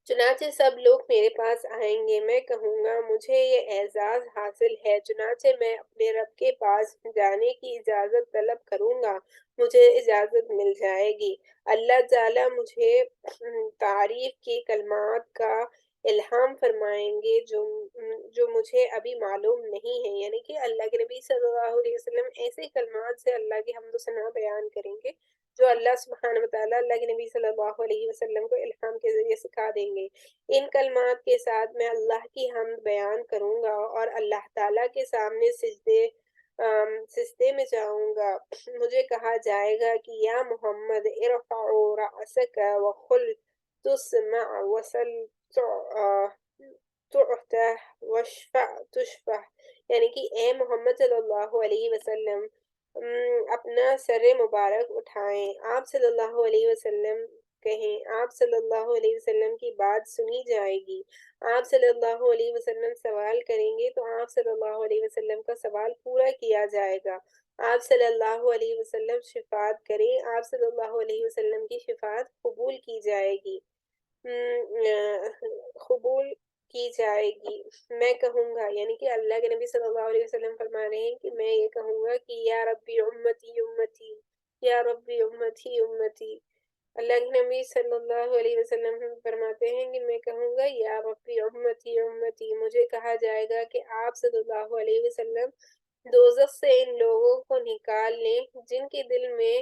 چنانچہ سب لوگ میرے پاس آئیں گے، میں کہوں گا مجھے یہ اعزاز حاصل ہے، چنانچہ میں اپنے رب کے پاس جانے کی اجازت طلب کروں گا، مجھے اجازت مل جائے گی. اللہ تعالیٰ مجھے تعریف کی کلمات کا الہام فرمائیں گے جو مجھے ابھی معلوم نہیں ہے، یعنی کہ اللہ کے نبی صلی اللہ علیہ وسلم ایسے کلمات سے اللہ کی حمد و ثنا بیان کریں گے جو اللہ سبحانہ وتعالیٰ اللہ کے نبی صلی اللہ علیہ وسلم کو الہام کے ذریعے سکھا دیں گے. ان کلمات کے ساتھ میں اللہ کی حمد بیان کروں گا اور اللہ تعالیٰ کے سامنے سجدے میں جاؤں گا. مجھے کہا جائے گا کہ یا محمد ارفع رأسک وقل تسمع وسل تعطى واشفع تشفع، یعنی کہ اے محمد صلی اللہ علیہ وسلم اپنا سر مبارک اٹھائیں، آپ صلی اللہ علیہ وسلم کہیں، آپ صلی اللہ علیہ وسلم کی بات سنی جائے گی، آپ صلی اللہ علیہ وسلم سوال کریں گے تو آپ صلی اللہ علیہ وسلم کا سوال پورا کیا جائے گا، آپ صلی اللہ علیہ وسلم شفاعت کریں، آپ صلی اللہ علیہ وسلم کی شفاعت قبول کی جائے گی. قبول کی جائے گی. میں کہوں گا، یعنی کہ اللہ کے نبی صلی اللہ علیہ وسلم فرما رہے ہیں کہ میں یہ کہوں گا کہ یا ربی امتی امتی، یا ربی امتی امتی. اللہ کے نبی صلی اللہ علیہ وسلم فرماتے ہیں کہ میں کہوں گا یا ربی امتی امتی. مجھے کہا جائے گا کہ آپ صلی اللہ علیہ وسلم دوزخ سے ان لوگوں کو نکال لیں جن کے دل میں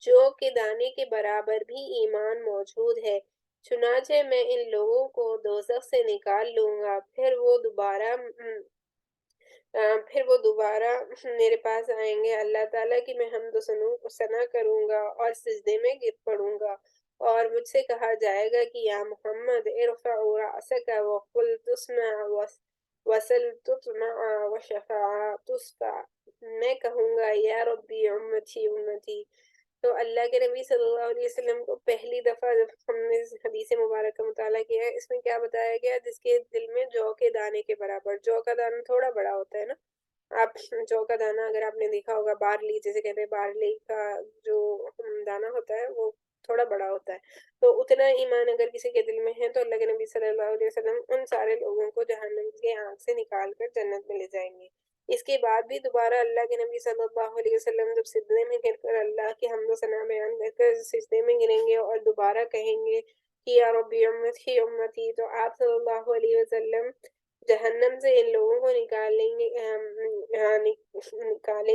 جو کے دانے کے برابر بھی ایمان موجود ہے. چنانچہ میں ان لوگوں کو دوزخ سے نکال لوں گا، پھر وہ دوبارہ میرے پاس آئیں گے. اللہ تعالیٰ کی میں حمد و ثنا کروں گا اور سجدے میں گر پڑوں گا، اور مجھ سے کہا جائے گا کہ یا محمد ارفع رأسک وقل تسمع وسل تطمع وشفع تشفع. میں کہوں گا یا ربی امتی امتی. تو اللہ کے نبی صلی اللہ علیہ وسلم کو پہلی دفعہ جب ہم نے حدیث مبارک کا مطالعہ کیا ہے، اس میں کیا بتایا گیا، جس کے دل میں جو کے دانے کے برابر، جو کا دانہ تھوڑا بڑا ہوتا ہے نا، آپ جو کا دانہ اگر آپ نے دیکھا ہوگا، بارلی جیسے کہتے ہیں، بارلی کا جو دانہ ہوتا ہے وہ تھوڑا بڑا ہوتا ہے. تو اتنا ایمان اگر کسی کے دل میں ہے تو اللہ کے نبی صلی اللہ علیہ وسلم ان سارے لوگوں کو جہنم کے آنکھ سے نکال کر جنت میں لے جائیں گے. اس کے بعد بھی دوبارہ اللہ کے نبی صلی اللہ علیہ وسلم جب سجدے میں گر کر اللہ کی حمد و ثنا بیان کر کر سجدے میں گریں گے اور دوبارہ کہیں گے کہ یا ربی امتی امتی، تو آپ صلی اللہ علیہ وسلم جہنم سے ان لوگوں کو نکالیں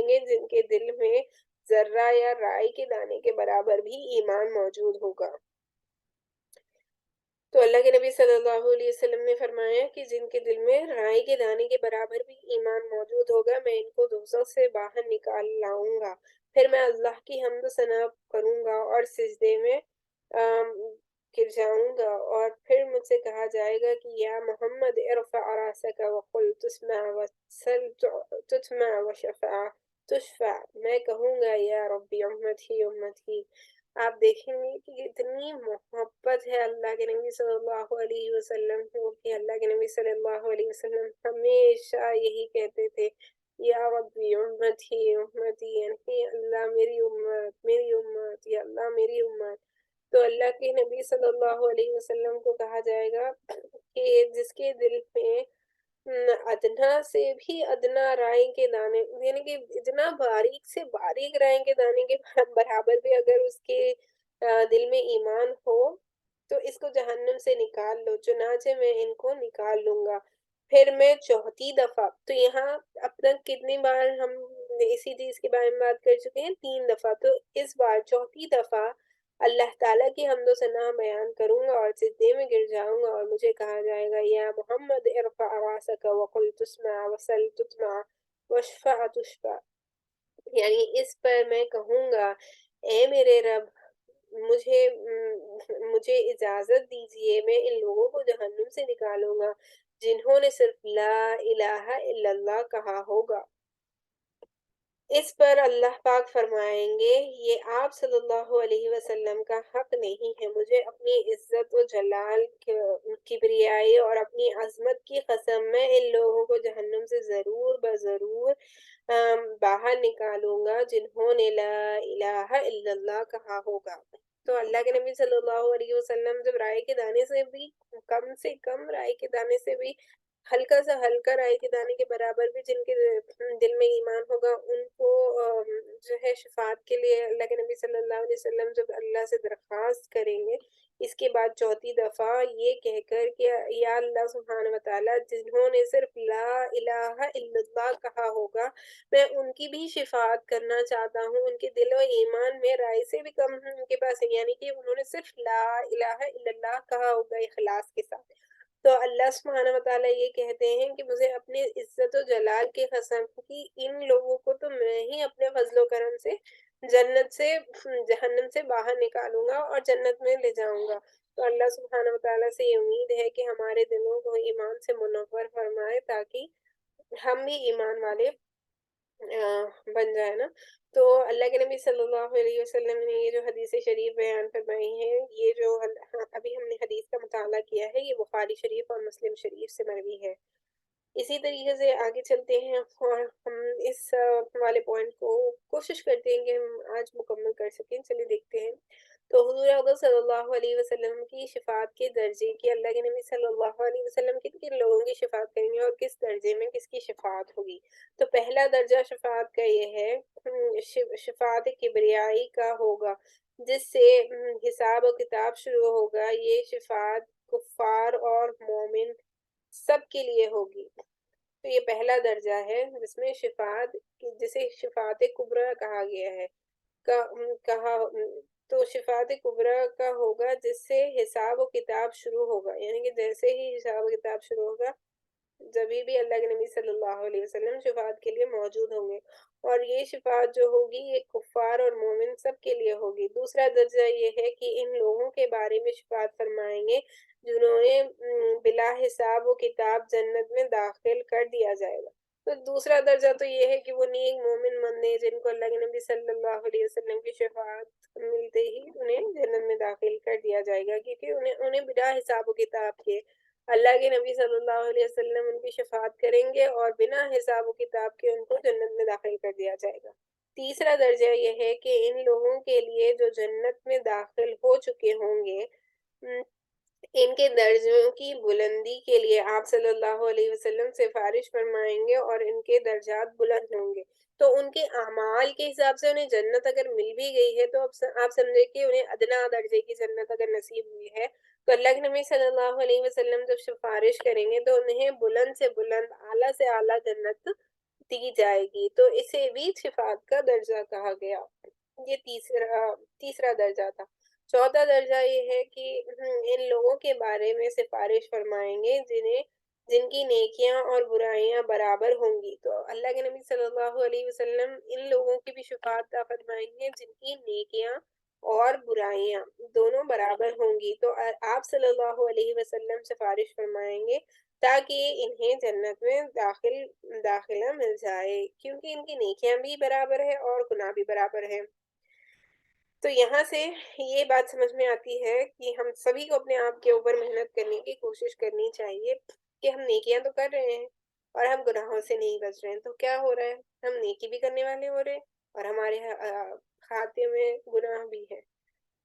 گے جن کے دل میں ذرہ یا رائی کے دانے کے برابر بھی ایمان موجود ہوگا۔ تو اللہ کے نبی صلی اللہ علیہ وسلم نے فرمایا کہ جن کے دل میں رائی کے دانے کے برابر بھی ایمان موجود ہوگا میں ان کو دوزخ سے باہر نکال لاؤں گا، پھر میں اللہ کی حمد و ثنا کروں گا اور سجدے میں گر جاؤں گا، اور پھر مجھ سے کہا جائے گا کہ یا محمد ارفع راسک وقل تسمع وسل تسمع وشفع تشفع، میں کہوں گا یا ربی امتی امتی۔ آپ دیکھیں گے کہ اتنی محبت ہے اللہ کے نبی صلی اللہ علیہ وسلم کو کہ اللہ کے نبی صلی اللہ علیہ وسلم ہمیشہ یہی کہتے تھے یا ربی امتی امتی، یعنی اللہ میری امت میری امت، یا اللہ میری امت۔ تو اللہ کے نبی صلی اللہ علیہ وسلم کو کہا جائے گا کہ جس کے دل میں ادنا سے بھی ادنا رائے کے دانے، یعنی کہ اتنا باریک سے باریک رائے کے دانے کے برابر بھی اگر اس کے دل میں ایمان ہو تو اس کو جہنم سے نکال لو، چنانچہ میں ان کو نکال لوں گا، پھر میں چوتھی دفعہ۔ تو یہاں اب تک کتنی بار ہم اسی چیز کے بارے میں بات کر چکے ہیں؟ 3 دفعہ۔ تو اس بار چوتھی دفعہ اللہ تعالیٰ کی حمد و ثنا بیان کروں گا اور سجدے میں گر جاؤں گا، اور مجھے کہا جائے گا یا محمد ارفع راسک وقل تسمع وسل تسمع واشفع تشفع، یعنی اس پر میں کہوں گا اے میرے رب مجھے اجازت دیجئے، میں ان لوگوں کو جہنم سے نکالوں گا جنہوں نے صرف لا الہ الا اللہ کہا ہوگا۔ اس پر اللہ پاک فرمائیں گے یہ آپ صلی اللہ علیہ وسلم کا حق نہیں ہے، مجھے اپنی عزت و جلال، کبریائی اور اپنی عظمت کی قسم میں ان لوگوں کو جہنم سے ضرور بضرور باہر نکالوں گا جنہوں نے لا الہ الا اللہ کہا ہوگا۔ تو اللہ کے نبی صلی اللہ علیہ وسلم جب رائے کے دانے سے کم رائے کے دانے سے بھی ہلکا سا ہلکا رائے کے دانے کے برابر بھی جن کے دل میں ایمان ہوگا ان کو جو ہے شفاعت کے لیے اللہ کے نبی صلی اللہ علیہ وسلم جب اللہ سے درخواست کریں گے اس کے بعد چوتھی دفعہ یہ کہہ کر کہ یا اللہ سبحانہ وتعالی جنہوں نے صرف لا الہ الا اللہ کہا ہوگا میں ان کی بھی شفاعت کرنا چاہتا ہوں، ان کے دل و ایمان میں رائے سے بھی کم ان کے پاس ہے، یعنی کہ انہوں نے صرف لا الہ الا اللہ کہا ہوگا اخلاص کے ساتھ۔ تو اللہ سبحانہ وتعالیٰ یہ کہتے ہیں کہ مجھے اپنی عزت و جلال کی قسم کی ان لوگوں کو تو میں ہی اپنے فضل و کرم سے جہنم سے باہر نکالوں گا اور جنت میں لے جاؤں گا۔ تو اللہ سبحانہ وتعالیٰ سے یہ امید ہے کہ ہمارے دلوں کو ایمان سے منور فرمائے تاکہ ہم بھی ایمان والے بن جائے نا۔ تو اللہ کے نبی صلی اللہ علیہ وسلم نے یہ جو حدیث شریف بیان فرمائی ہے، یہ جو ابھی ہم نے حدیث کا مطالعہ کیا ہے، یہ بخاری شریف اور مسلم شریف سے مروی ہے۔ اسی طریقے سے آگے چلتے ہیں اور ہم اس والے پوائنٹ کو کوشش کرتے ہیں کہ ہم آج مکمل کر سکیں۔ چلیے دیکھتے ہیں۔ تو حضور اقدس صلی اللہ علیہ وسلم کی شفاعت کے درجے کی، اللہ کے نبی صلی اللہ علیہ وسلم کن کن لوگوں کی شفاعت کریں گے اور کس درجے میں کس کی شفاعت ہوگی؟ تو پہلا درجہ شفاعت کا یہ ہے شفاعت کبریائی کا ہوگا، جس سے حساب و کتاب شروع ہوگا۔ یہ شفاعت کفار اور مومن سب کے لیے ہوگی۔ تو یہ پہلا درجہ ہے جس میں جسے شفاعت کبریٰ کہا گیا ہے۔ کہا تو شفاعت کبریٰ کا ہوگا جس سے حساب و کتاب شروع ہوگا، یعنی کہ جیسے ہی حساب و کتاب شروع ہوگا جبھی بھی اللہ کے نبی صلی اللہ علیہ وسلم شفاعت کے لیے موجود ہوں گے، اور یہ شفاعت جو ہوگی یہ کفار اور مومن سب کے لیے ہوگی۔ دوسرا درجہ یہ ہے کہ ان لوگوں کے بارے میں شفاعت فرمائیں گے جنہوں نے بلا حساب و کتاب جنت میں داخل کر دیا جائے گا۔ تو دوسرا درجہ تو یہ ہے کہ وہ نیک مومن بندے جن کو اللہ کے نبی صلی اللہ علیہ وسلم کی شفاعت ملتے ہی انہیں جنت میں داخل کر دیا جائے گا، کیونکہ انہیں بلا حساب و کتاب کے اللہ کے نبی صلی اللہ علیہ وسلم ان کی شفاعت کریں گے اور بنا حساب و کتاب کے ان کو جنت میں داخل کر دیا جائے گا۔ تیسرا درجہ یہ ہے کہ ان لوگوں کے لیے جو جنت میں داخل ہو چکے ہوں گے ان کے درجوں کی بلندی کے لیے آپ صلی اللہ علیہ وسلم سفارش فرمائیں گے اور ان کے درجات بلند ہوں گے۔ تو ان کے اعمال کے حساب سے انہیں جنت اگر مل بھی گئی ہے تو آپ سمجھے کہ انہیں ادنا درجے کی جنت اگر نصیب ہوئی ہے تو اللہ کے نبی صلی اللہ علیہ وسلم جب سفارش کریں گے تو انہیں بلند سے بلند، اعلیٰ سے اعلیٰ جنت دی جائے گی، تو اسے بھی صفات کا درجہ کہا گیا۔ یہ تیسرا درجہ تھا۔ چوتھا درجہ یہ ہے کہ ان لوگوں کے بارے میں سفارش فرمائیں گے جن کی نیکیاں اور برائیاں برابر ہوں گی۔ تو اللہ کے نبی صلی اللہ علیہ وسلم ان لوگوں کی بھی شفاعت عطا فرمائیں گے جن کی نیکیاں اور برائیاں دونوں برابر ہوں گی۔ تو آپ صلی اللہ علیہ وسلم سفارش فرمائیں گے تاکہ انہیں جنت میں داخلہ مل جائے، کیونکہ ان کی نیکیاں بھی برابر ہے اور گناہ بھی برابر ہے۔ تو یہاں سے یہ بات سمجھ میں آتی ہے کہ ہم سبھی کو اپنے آپ کے اوپر محنت کرنے کی کوشش کرنی چاہیے کہ ہم نیکیاں تو کر رہے ہیں اور ہم گناہوں سے نہیں بچ رہے ہیں، تو کیا ہو رہا ہے، ہم نیکی بھی کرنے والے ہو رہے ہیں اور ہمارے کھاتے میں گناہ بھی ہے،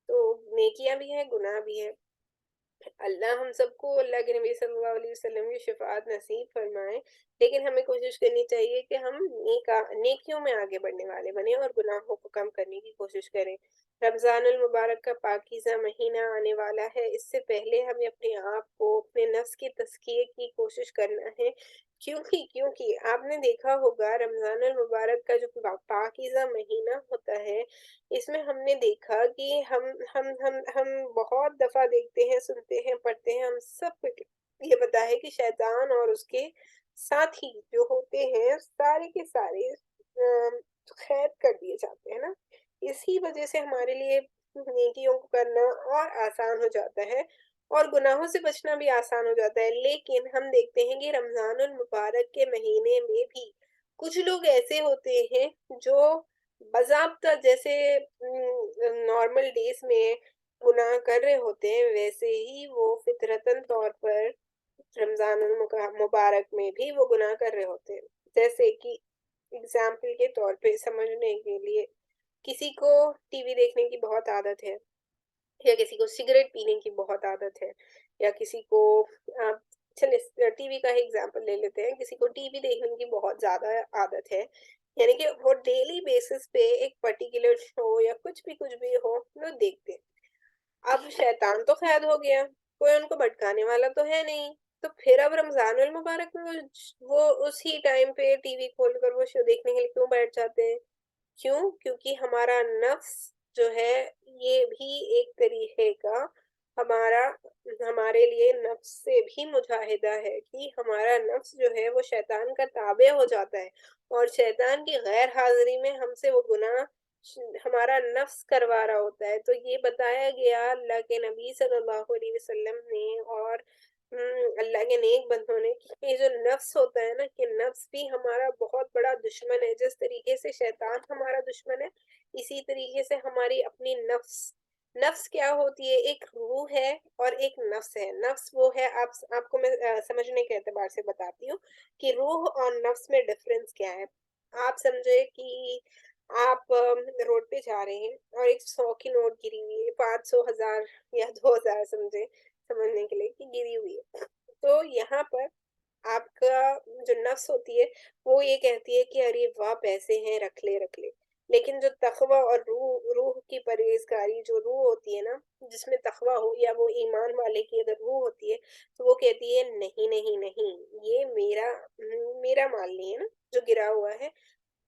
تو نیکیاں بھی ہیں گناہ بھی ہے۔ اللہ ہم سب کو اللہ کے نبی صلی اللہ علیہ وسلم کی شفاعت نصیب فرمائے، لیکن ہمیں کوشش کرنی چاہیے کہ ہم نیکیوں میں آگے بڑھنے والے بنیں اور گناہوں کو کم کرنے کی کوشش کریں۔ رمضان المبارک کا پاکیزہ مہینہ آنے والا ہے، اس سے پہلے ہمیں اپنے آپ کو اپنے نفس کی تزکیے کی کوشش کرنا ہے، کیونکہ آپ نے دیکھا ہوگا رمضان المبارک کا جو پاکیزہ مہینہ ہوتا ہے، اس میں ہم نے دیکھا کہ ہم بہت دفعہ دیکھتے ہیں، سنتے ہیں، پڑھتے ہیں، ہم سب کو یہ پتا ہے کہ شیطان اور اس کے ساتھی جو ہوتے ہیں سارے کے سارے قید کر دیے جاتے ہیں نا، اسی وجہ سے ہمارے لیے نیکیوں کو کرنا اور آسان ہو جاتا ہے اور گناہوں سے بچنا بھی آسان ہو جاتا ہے۔ لیکن ہم دیکھتے ہیں کہ رمضان المبارک کے مہینے میں بھی کچھ لوگ ایسے ہوتے ہیں جو باضابطہ جیسے نارمل ڈیز میں گناہ کر رہے ہوتے ہیں، ویسے ہی وہ فطرتاً طور پر رمضان المبارک میں بھی وہ گناہ کر رہے ہوتے ہیں۔ جیسے کہ اگزامپل کے طور پہ سمجھنے کے لیے، کسی کو ٹی وی دیکھنے کی بہت عادت ہے، یا کسی کو سگریٹ پینے کی بہت عادت ہے، یا کسی کو چلے ٹی وی کا ہی اگزامپل لے لیتے ہیں، کسی کو ٹی وی دیکھنے کی بہت زیادہ عادت ہے، یعنی کہ وہ ڈیلی بیسس پہ ایک پرٹیکولر شو یا کچھ بھی ہو وہ دیکھتے ہیں۔ اب شیطان تو قید ہو گیا، کوئی ان کو بھٹکانے والا تو ہے نہیں، تو پھر اب رمضان المبارک میں وہ اسی ٹائم پہ ٹی وی کھول کر وہ شو دیکھنے کے لیے کیوں بیٹھ جاتے ہیں؟ کیونکہ ہمارا نفس جو ہے یہ بھی ایک طریقے کا ہمارے لیے نفس سے بھی مجاہدہ ہے کہ ہمارا نفس جو ہے وہ شیطان کا تابع ہو جاتا ہے، اور شیطان کی غیر حاضری میں ہم سے وہ گناہ ہمارا نفس کروا رہا ہوتا ہے۔ تو یہ بتایا گیا اللہ کے نبی صلی اللہ علیہ وسلم نے اور اللہ کے نیک بندوں نے کہ یہ جو نفس ہوتا ہے نا، کہ نفس بھی ہمارا بہت بڑا دشمن ہے۔ جس طریقے سے شیطان ہمارا دشمن ہے، اسی طریقے سے ہماری اپنی نفس کیا ہوتی ہے؟ ایک روح ہے اور ایک نفس ہے۔ نفس وہ ہے، آپ کو میں سمجھنے کے اعتبار سے بتاتی ہوں کہ روح اور نفس میں ڈفرنس کیا ہے۔ آپ سمجھے کہ آپ روڈ پہ جا رہے ہیں اور ایک 100 کی نوٹ گری ہوئی ہے، 500، 1000 یا 2000 سمجھنے کے لیے کہ گری ہوئی ہے، تو یہاں پر آپ کا جو نفس ہوتی ہے وہ یہ کہتی ہے کہ ارے واہ پیسے ہیں، رکھ لے۔ لیکن جو تقوی اور روح کی پرہیزگاری جو روح ہوتی ہے نا، جس میں تقوی ہو یا وہ ایمان والے کی اگر روح ہوتی ہے تو وہ کہتی ہے نہیں نہیں نہیں، یہ میرا مال نہیں ہے نا جو گرا ہوا ہے،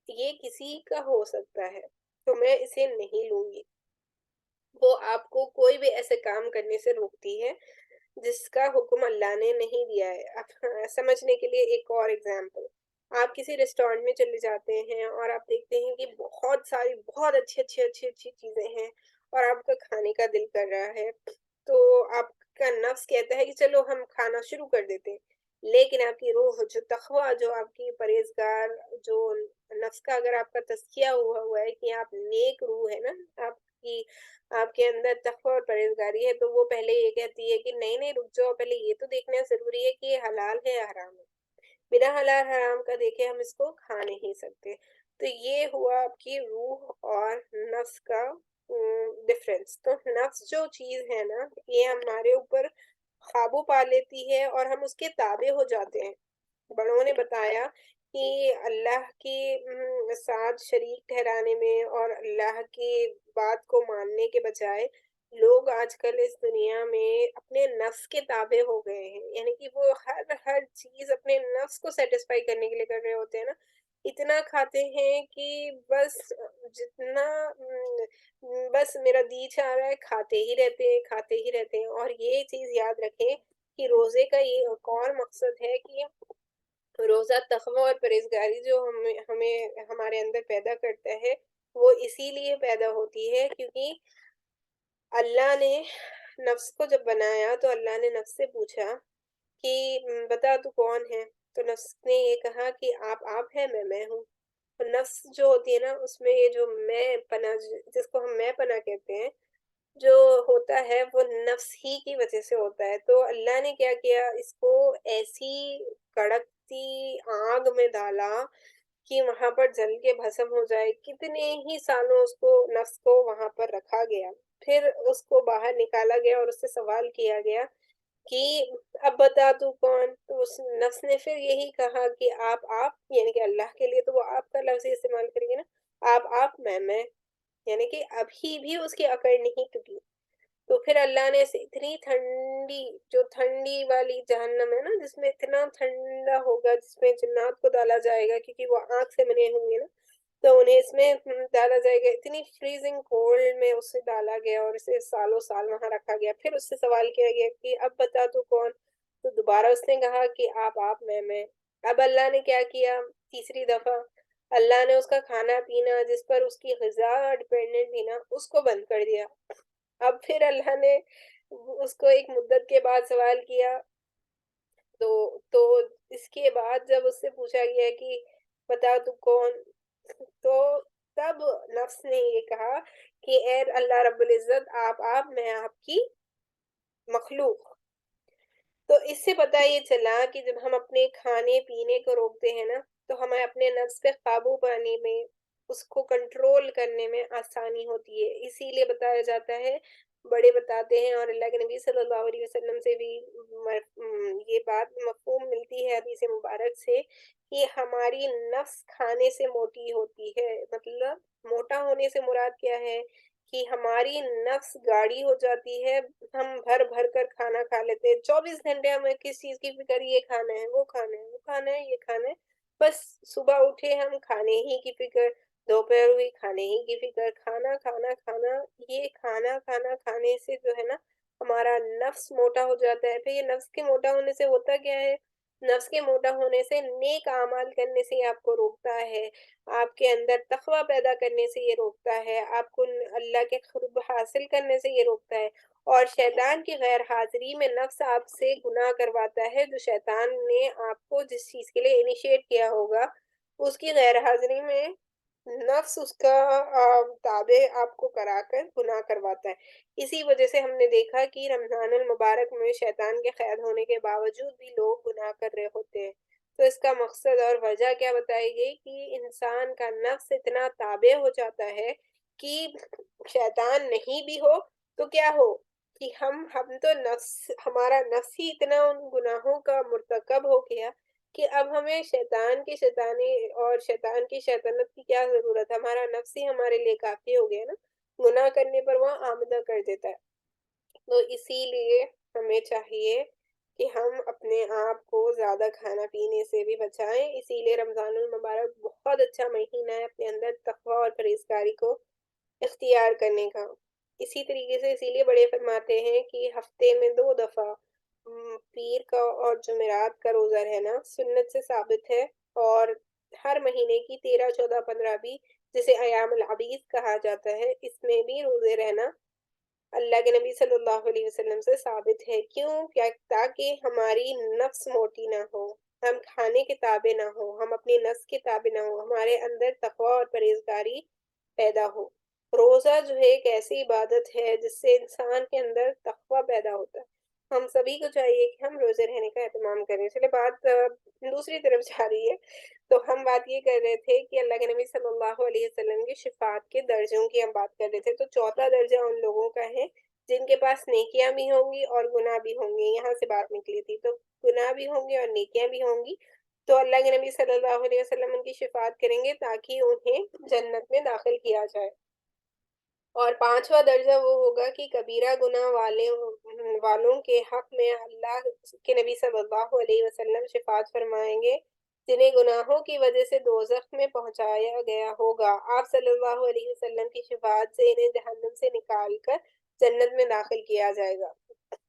یہ کسی کا ہو سکتا ہے تو میں اسے نہیں لوں گی۔ وہ آپ کو کوئی بھی ایسے کام کرنے سے روکتی ہے جس کا حکم اللہ نے نہیں دیا ہے۔ سمجھنے کے لیے ایک اور ایگزامپل، آپ کسی ریسٹورینٹ میں چلے جاتے ہیں اور آپ دیکھتے ہیں کہ بہت ساری بہت اچھی چیزیں ہیں اور آپ کا کھانے کا دل کر رہا ہے، تو آپ کا نفس کہتا ہے کہ چلو ہم کھانا شروع کر دیتے ہیں، لیکن آپ کی روح جو تقوی، جو آپ کی پرہیزگار، جو نفس کا اگر آپ کا تزکیہ ہوا ہے کہ آپ نیک روح ہے نا، آپ کے اندر تقوی اور پرہیزگاری ہے، تو وہ پہلے یہ کہتی ہے کہ نہیں نہیں رک جاؤ، پہلے یہ تو دیکھنا ضروری ہے کہ یہ حلال ہے یا حرام ہے، بنا حلال حرام کا دیکھے ہم اس کو کھا نہیں سکتے۔ تو یہ ہوا آپ کی روح اور نفس کا ڈفرینس۔ تو نفس جو چیز ہے نا، یہ ہمارے اوپر قابو پا لیتی ہے اور ہم اس کے تابع ہو جاتے ہیں۔ بڑوں نے بتایا کہ اللہ کے ساتھ شریک ٹھہرانے میں اور اللہ کی بات کو ماننے کے بجائے لوگ آج کل اس دنیا میں اپنے نفس کے تابع ہو گئے ہیں، یعنی کہ وہ ہر چیز اپنے نفس کو سیٹسفائی کرنے کے لیے کر رہے ہوتے ہیں نا، اتنا کھاتے ہیں کہ بس جتنا بس میرا دی چاہ رہا ہے کھاتے ہی رہتے ہیں، کھاتے ہی رہتے ہیں۔ اور یہ چیز یاد رکھیں کہ روزے کا یہ ایک اور مقصد ہے کہ روزہ تقوی اور پرہیزگاری جو ہمیں ہمارے اندر پیدا کرتا ہے، وہ اسی لیے پیدا ہوتی ہے کیونکہ اللہ نے نفس کو جب بنایا تو اللہ نے نفس سے پوچھا کہ بتا تو کون ہے؟ تو نفس نے یہ کہا کہ آپ ہے، میں ہوں۔ اور نفس جو ہوتی ہے نا، اس میں یہ جو میں پنا، جس کو ہم میں پنا کہتے ہیں، جو ہوتا ہے وہ نفس ہی کی وجہ سے ہوتا ہے۔ تو اللہ نے کیا کیا، اس کو ایسی کڑکتی آگ میں ڈالا کہ وہاں پر جل کے بھسم ہو جائے۔ کتنے ہی سالوں اس کو، نفس کو وہاں پر رکھا گیا، پھر اس کو باہر نکالا گیا اور اس سے سوال کیا گیا کہ اب بتا تو کون؟ تو اس نفس نے پھر یہی کہا کہ آپ، یعنی کہ اللہ کے لیے تو وہ آپ کا لفظ استعمال کریں گے نا، آپ میں، یعنی کہ ابھی بھی اس کی اکڑ نہیں ٹوٹی۔ تو پھر اللہ نے اسے اتنی ٹھنڈی، جو ٹھنڈی والی جہنم ہے نا، جس میں اتنا ٹھنڈا ہوگا، جس میں جنات کو ڈالا جائے گا کیونکہ وہ آنکھ سے بنے ہوں گے نا، تو انہیں اس میں ڈالا جائے گا، اتنی فریزنگ کولڈ میں اسے ڈالا گیا اور اسے سالوں سال وہاں رکھا گیا۔ پھر اس سے سوال کیا گیا کہ اب بتا تو کون؟ تو دوبارہ اس نے کہا کہ آپ میں۔ اب اللہ نے کیا کیا، تیسری دفعہ اللہ نے اس کا کھانا پینا، جس پر اس کی غذا ڈپینڈنٹ تھی نا، اس کو بند کر دیا۔ اب پھر اللہ نے اس کو ایک مدت کے بعد سوال کیا، تو اس کے بعد جب اس سے پوچھا گیا کہ بتا تو کون، تو تب نفس نے یہ کہا کہ اے اللہ رب العزت، آپ میں آپ کی مخلوق۔ تو اس سے پتہ یہ چلا کہ جب ہم اپنے کھانے پینے کو روکتے ہیں نا، تو ہمیں اپنے نفس پہ قابو پانے میں، اس کو کنٹرول کرنے میں آسانی ہوتی ہے۔ اسی لیے بتایا جاتا ہے، بڑے بتاتے ہیں، اور اللہ کے نبی صلی اللہ علیہ وسلم سے بھی یہ بات مفہوم ملتی ہے حدیث مبارک سے، کہ ہماری نفس کھانے سے موٹی ہوتی ہے۔ مطلب موٹا ہونے سے مراد کیا ہے کہ ہماری نفس گاڑی ہو جاتی ہے، ہم بھر بھر کر کھانا کھا لیتے ہیں، 24 گھنٹے ہمیں کس چیز کی فکر، یہ کھانا ہے، وہ کھانا ہے، وہ کھانا ہے، یہ کھانا ہے، بس صبح اٹھے ہم کھانے ہی کی فکر، دوپہر ہوئی کھانے ہی کی فکر، کھانا کھانا کھانا۔ یہ کھانا کھانا کھانے سے جو ہے نا، ہمارا نفس موٹا ہو جاتا ہے۔ پھر یہ نفس کے موٹا ہونے سے ہوتا کیا ہے، نفس کے موٹا ہونے سے نیک اعمال کرنے سے آپ کو روکتا ہے، آپ کے اندر تقوی پیدا کرنے سے یہ روکتا ہے، آپ کو اللہ کے قرب حاصل کرنے سے یہ روکتا ہے، اور شیطان کی غیر حاضری میں نفس آپ سے گناہ کرواتا ہے۔ جو شیطان نے آپ کو جس چیز کے لیے انیشیٹ کیا ہوگا، اس کی غیر حاضری میں نفس اس کا تابع آپ کو کرا کر گناہ کرواتا ہے۔ اسی وجہ سے ہم نے دیکھا کہ رمضان المبارک میں شیطان کے قید ہونے کے باوجود بھی لوگ گناہ کر رہے ہوتے ہیں۔ تو اس کا مقصد اور وجہ کیا بتائی گئی کہ انسان کا نفس اتنا تابع ہو جاتا ہے کہ شیطان نہیں بھی ہو تو کیا ہو، کہ ہم تو نفس، ہمارا نفس ہی اتنا ان گناہوں کا مرتکب ہو گیا کہ اب ہمیں شیطان کی شیطانی اور شیطان کی شیطنت کی کیا ضرورت ہے، ہمارا نفس ہی ہمارے لیے کافی ہو گیا نا، گناہ کرنے پر وہ آمدہ کر دیتا ہے۔ تو اسی لیے ہمیں چاہیے کہ ہم اپنے آپ کو زیادہ کھانا پینے سے بھی بچائیں۔ اسی لیے رمضان المبارک بہت اچھا مہینہ ہے اپنے اندر تقوی اور پرہیزگاری کو اختیار کرنے کا۔ اسی طریقے سے اسی لیے بڑے فرماتے ہیں کہ ہفتے میں 2 دفعہ پیر کا اور جمعرات کا روزہ رہنا سنت سے ثابت ہے، اور ہر مہینے کی 13، 14، 15 بھی، جسے ایام العبید کہا جاتا ہے، اس میں بھی روزے رہنا اللہ کے نبی صلی اللہ علیہ وسلم سے ثابت ہے۔ کیوں؟ تاکہ ہماری نفس موٹی نہ ہو، ہم کھانے کے تابع نہ ہو، ہم اپنی نفس کے تابع نہ ہو، ہمارے اندر تقوی اور پرہیزگاری پیدا ہو۔ روزہ جو ہے ایک ایسی عبادت ہے جس سے انسان کے اندر تقوی پیدا ہوتا ہے۔ ہم سبھی کو چاہیے کہ ہم روزے رہنے کا اہتمام کریں۔ چلے بات دوسری طرف جا رہی ہے، تو ہم بات یہ کر رہے تھے کہ اللہ کے نبی صلی اللہ علیہ وسلم کی شفاعت کے درجوں کی ہم بات کر رہے تھے۔ تو چوتھا درجہ ان لوگوں کا ہے جن کے پاس نیکیاں بھی ہوں گی اور گناہ بھی ہوں گے۔ یہاں سے بات نکلی تھی، تو گناہ بھی ہوں گے اور نیکیاں بھی ہوں گی، تو اللہ کے نبی صلی اللہ علیہ وسلم ان کی شفاعت کریں گے تاکہ انہیں جنت میں داخل کیا جائے۔ اور 5واں درجہ وہ ہوگا کہ کبیرہ گناہ والوں کے حق میں اللہ کے نبی صلی اللہ علیہ وسلم شفاعت فرمائیں گے، جنہیں گناہوں کی وجہ سے دوزخ میں پہنچایا گیا ہوگا، آپ صلی اللہ علیہ وسلم کی شفاعت سے انہیں جہنم سے نکال کر جنت میں داخل کیا جائے گا۔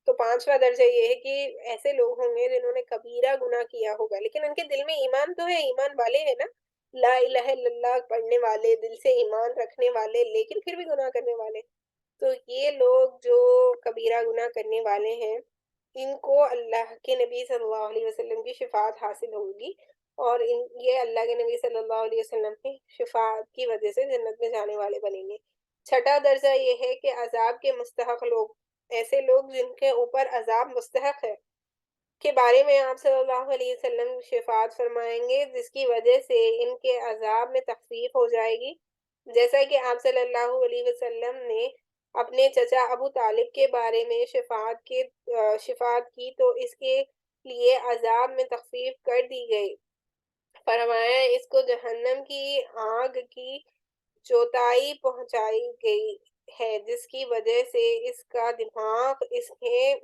تو پانچواں درجہ یہ ہے کہ ایسے لوگ ہوں گے جنہوں نے کبیرہ گناہ کیا ہوگا، لیکن ان کے دل میں ایمان تو ہے، ایمان والے ہیں نا، لا الہ الا اللہ پڑھنے والے، دل سے ایمان رکھنے والے، لیکن پھر بھی گناہ کرنے والے۔ تو یہ لوگ جو کبیرہ گناہ کرنے والے ہیں، ان کو اللہ کے نبی صلی اللہ علیہ وسلم کی شفاعت حاصل ہوگی، اور یہ اللہ کے نبی صلی اللہ علیہ وسلم کی شفاعت کی وجہ سے جنت میں جانے والے بنیں گے۔ چھٹا درجہ یہ ہے کہ عذاب کے مستحق لوگ، ایسے لوگ جن کے اوپر عذاب مستحق ہے، کے بارے میں آپ صلی اللہ علیہ وسلم شفاعت فرمائیں گے، جس کی وجہ سے ان کے عذاب میں تخفیف ہو جائے گی، جیسا کہ آپ صلی اللہ علیہ وسلم نے اپنے چچا ابو طالب کے بارے میں شفاعت کی تو اس کے لیے عذاب میں تخفیف کر دی گئی۔ فرمایا اس کو جہنم کی آگ کی چوتائی پہنچائی گئی ہے، جس کی وجہ سے اس کا دماغ اس کے